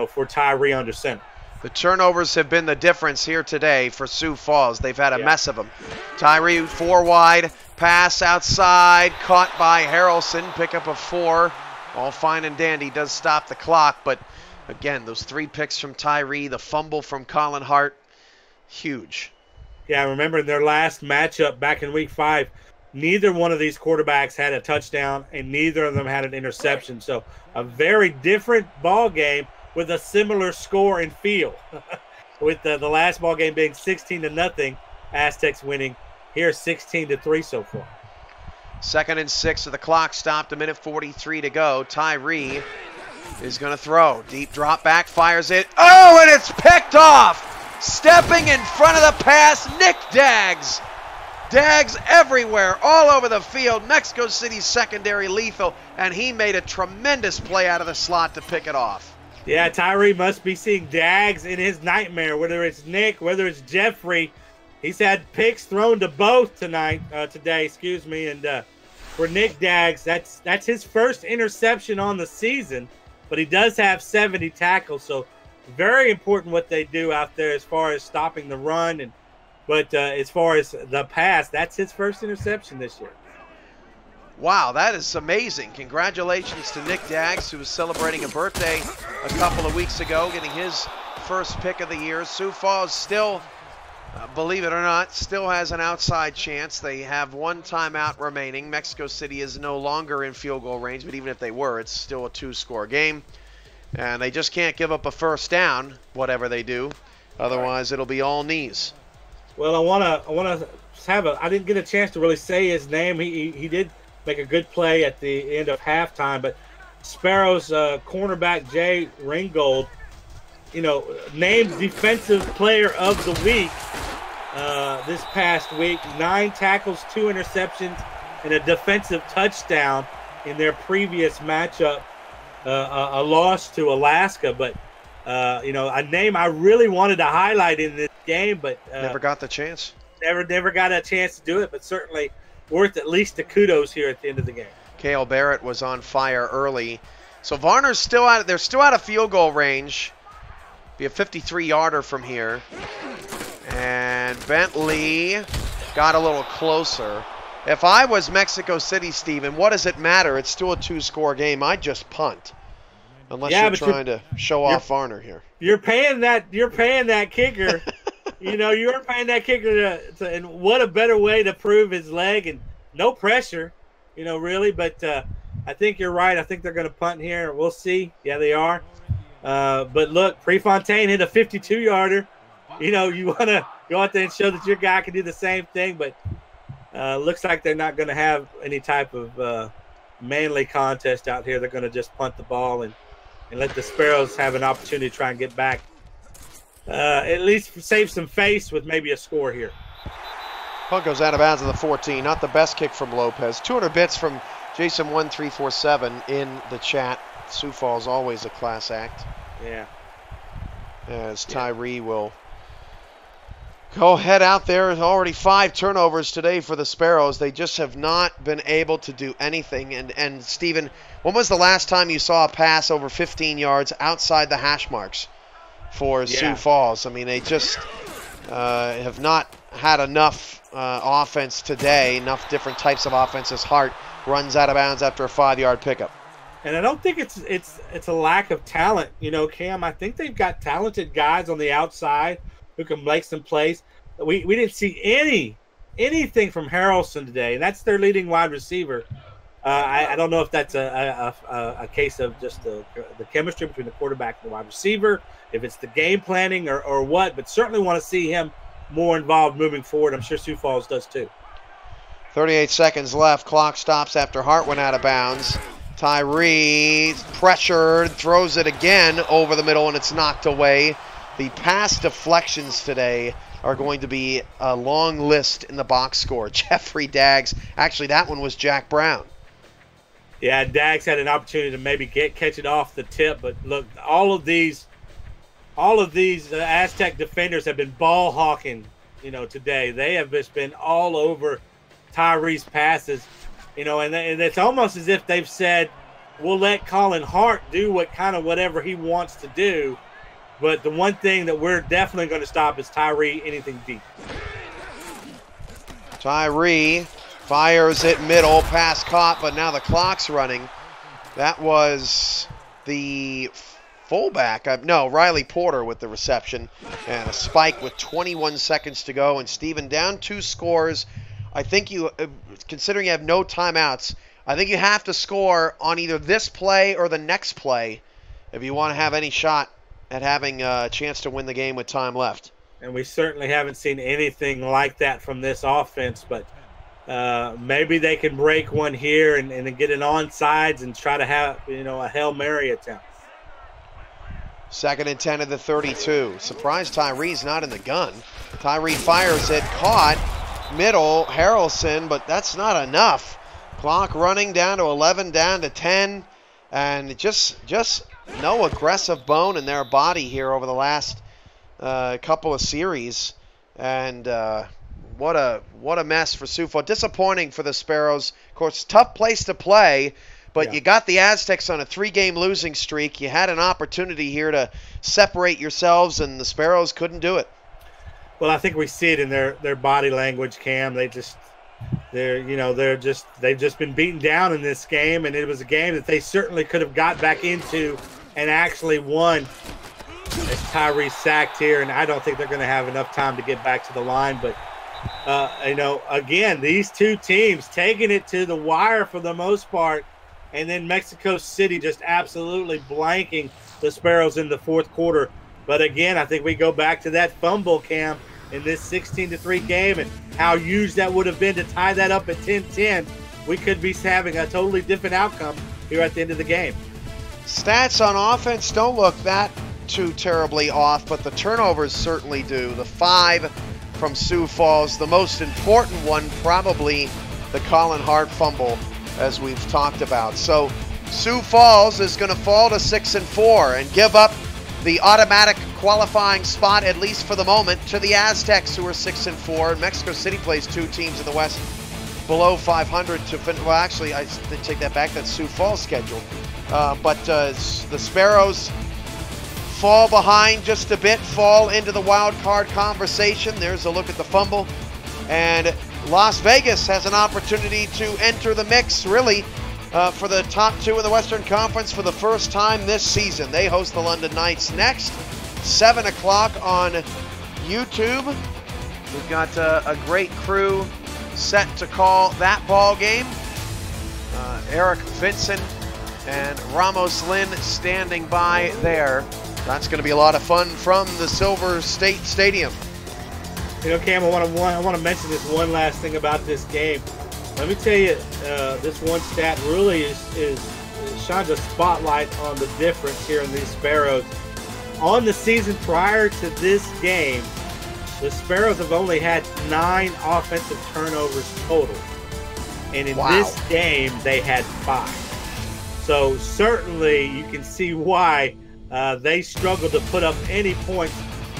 for Tyree under center. The turnovers have been the difference here today for Sioux Falls. They've had a mess of them. Tyree 4 wide, pass outside, caught by Harrelson, pick up a 4. All fine and dandy, does stop the clock, but again, those 3 picks from Tyree, the fumble from Colin Hart, huge. Yeah, remember in their last matchup back in week 5, neither one of these quarterbacks had a touchdown, and neither of them had an interception. So a very different ball game, with a similar score and feel, with the last ball game being 16-0, Aztecs winning. Here 16-3 so far. 2nd and 6 of the clock stopped, 1:43 to go. Tyree is going to throw. Deep drop back, fires it. Oh, and it's picked off! Stepping in front of the pass, Nick Daggs. Daggs everywhere, all over the field. Mexico City's secondary lethal, and he made a tremendous play out of the slot to pick it off. Yeah, Tyree must be seeing Daggs in his nightmare, whether it's Nick, whether it's Jeffrey. He's had picks thrown to both today, and for Nick Daggs, that's his first interception on the season, but he does have 70 tackles, so very important what they do out there as far as stopping the run, but as far as the pass, that's his first interception this year. Wow, that is amazing. Congratulations to Nick Daggs, who was celebrating a birthday a couple of weeks ago, getting his first pick of the year. Sioux Falls still, believe it or not, still has an outside chance. They have one timeout remaining. Mexico City is no longer in field goal range, but even if they were, it's still a 2-score game. And they just can't give up a first down, whatever they do. Otherwise, it'll be all knees. Well, I wanna I didn't get a chance to really say his name. He did make a good play at the end of halftime, but Sparrows cornerback Jay Ringgold, named Defensive Player of the Week this past week. 9 tackles, 2 interceptions, and a defensive touchdown in their previous matchup, a loss to Alaska. But a name I really wanted to highlight in this game, but never got the chance. Never got a chance to do it, but certainly worth at least the kudos here at the end of the game. Cale Barrett was on fire early. So Varner's still out. They're still out of field goal range. Be a 53-yarder from here. And Bentley got a little closer. If I was Mexico City, Steven, what does it matter? It's still a 2-score game. I'd just punt. Unless you're trying to show off Varner here. You're paying that kicker. You're paying that kicker to, and what a better way to prove his leg, and no pressure, really. But I think you're right. I think they're going to punt here. We'll see. Yeah, they are. But look, Prefontaine hit a 52-yarder. You want to go out there and show that your guy can do the same thing. But looks like they're not going to have any type of manly contest out here. They're going to just punt the ball and let the Sparrows have an opportunity to try and get back. At least save some face with maybe a score here. Punt goes out of bounds at the 14. Not the best kick from Lopez. 200 bits from Jason1347 in the chat. Sioux Falls always a class act. Yeah. As Tyree will go head out there. Already 5 turnovers today for the Sparrows. They just have not been able to do anything. And Steven, when was the last time you saw a pass over 15 yards outside the hash marks for Sioux Falls? I mean, they just have not had enough offense today, enough different types of offenses. Hart runs out of bounds after a 5-yard pickup. And I don't think it's a lack of talent, Cam. I think they've got talented guys on the outside who can make some plays. We didn't see anything from Harrelson today, and that's their leading wide receiver. I don't know if that's a case of just the chemistry between the quarterback and the wide receiver, if it's the game planning or what, but certainly want to see him more involved moving forward. I'm sure Sioux Falls does too. 38 seconds left. Clock stops after Hart went out of bounds. Tyree pressured, throws it again over the middle, and it's knocked away. The pass deflections today are going to be a long list in the box score. Jeffrey Daggs. Actually, that one was Jack Brown. Yeah, Daggs had an opportunity to maybe catch it off the tip, but look, all of these Aztec defenders have been ball hawking, today. They have just been all over Tyree's passes, and it's almost as if they've said, we'll let Colin Hart do whatever he wants to do, but the one thing that we're definitely going to stop is Tyree anything deep. Tyree fires it middle, pass caught, but now the clock's running. That was the fullback. Riley Porter with the reception, and a spike with 21 seconds to go. And Steven, down 2 scores. I think you, considering you have no timeouts, I think you have to score on either this play or the next play if you want to have any shot at having a chance to win the game with time left. And we certainly haven't seen anything like that from this offense, but maybe they can break one here and then get an onside and try to have, a Hail Mary attempt. 2nd and 10 of the 32. Surprised Tyree's not in the gun. Tyree fires it, caught, middle, Harrelson, but that's not enough. Clock running down to 11, down to 10, and just no aggressive bone in their body here over the last couple of series. And what a mess for Sioux Falls. Disappointing for the Sparrows. Of course, tough place to play, but you got the Aztecs on a 3-game losing streak. You had an opportunity here to separate yourselves, and the Sparrows couldn't do it. Well, I think we see it in their body language, Cam. They've just been beaten down in this game, and it was a game that they certainly could have got back into and actually won. As Tyree sacked here, and I don't think they're going to have enough time to get back to the line. But again, these two teams taking it to the wire for the most part, and then Mexico City just absolutely blanking the Sparrows in the fourth quarter. But again, I think we go back to that fumble, Cam, in this 16-3 game, and how huge that would have been to tie that up at 10-10. We could be having a totally different outcome here at the end of the game. Stats on offense don't look that too terribly off, but the turnovers certainly do. The 5 from Sioux Falls, the most important one probably the Colin Hart fumble, as we've talked about. So Sioux Falls is going to fall to 6-4 and give up the automatic qualifying spot, at least for the moment, to the Aztecs, who are 6-4. Mexico City plays 2 teams in the West below 500 to finish. Well, actually, I take that back. That's Sioux Falls scheduled. But the Sparrows fall behind just a bit, fall into the wild card conversation. There's a look at the fumble. And Las Vegas has an opportunity to enter the mix, really, for the top 2 in the Western Conference for the first time this season. They host the London Knights next, 7 o'clock on YouTube. We've got a great crew set to call that ball game. Eric Vincent and Ramos Lynn standing by there. That's going to be a lot of fun from the Silver State Stadium. Cam, I want to mention this one last thing about this game. Let me tell you, this one stat really is shines a spotlight on the difference here in these Sparrows. On the season prior to this game, the Sparrows have only had 9 offensive turnovers total. And in this game, they had 5. So certainly you can see why they struggle to put up any points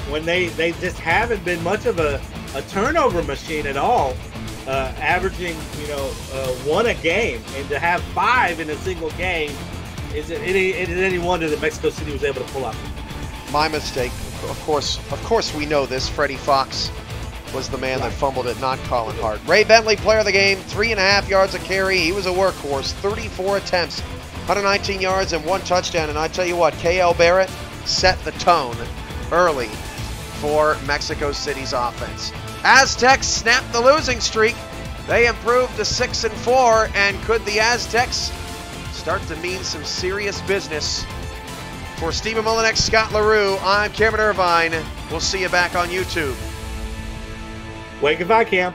when they just haven't been much of a turnover machine at all, averaging 1 a game, and to have 5 in a single game is it any wonder that Mexico City was able to pull up? My mistake. Of course we know this. Freddie Fox was the man that fumbled it, not Colin Hart. Ray Bentley, player of the game, 3.5 yards a carry. He was a workhorse, 34 attempts, 119 yards and 1 touchdown. And I tell you what, K.L. Barrett set the tone early for Mexico City's offense. Aztecs snapped the losing streak. They improved to 6-4, and could the Aztecs start to mean some serious business? For Stephen Molinek, Scott LaRue, I'm Cameron Irvine. We'll see you back on YouTube. Wait, goodbye, Cam.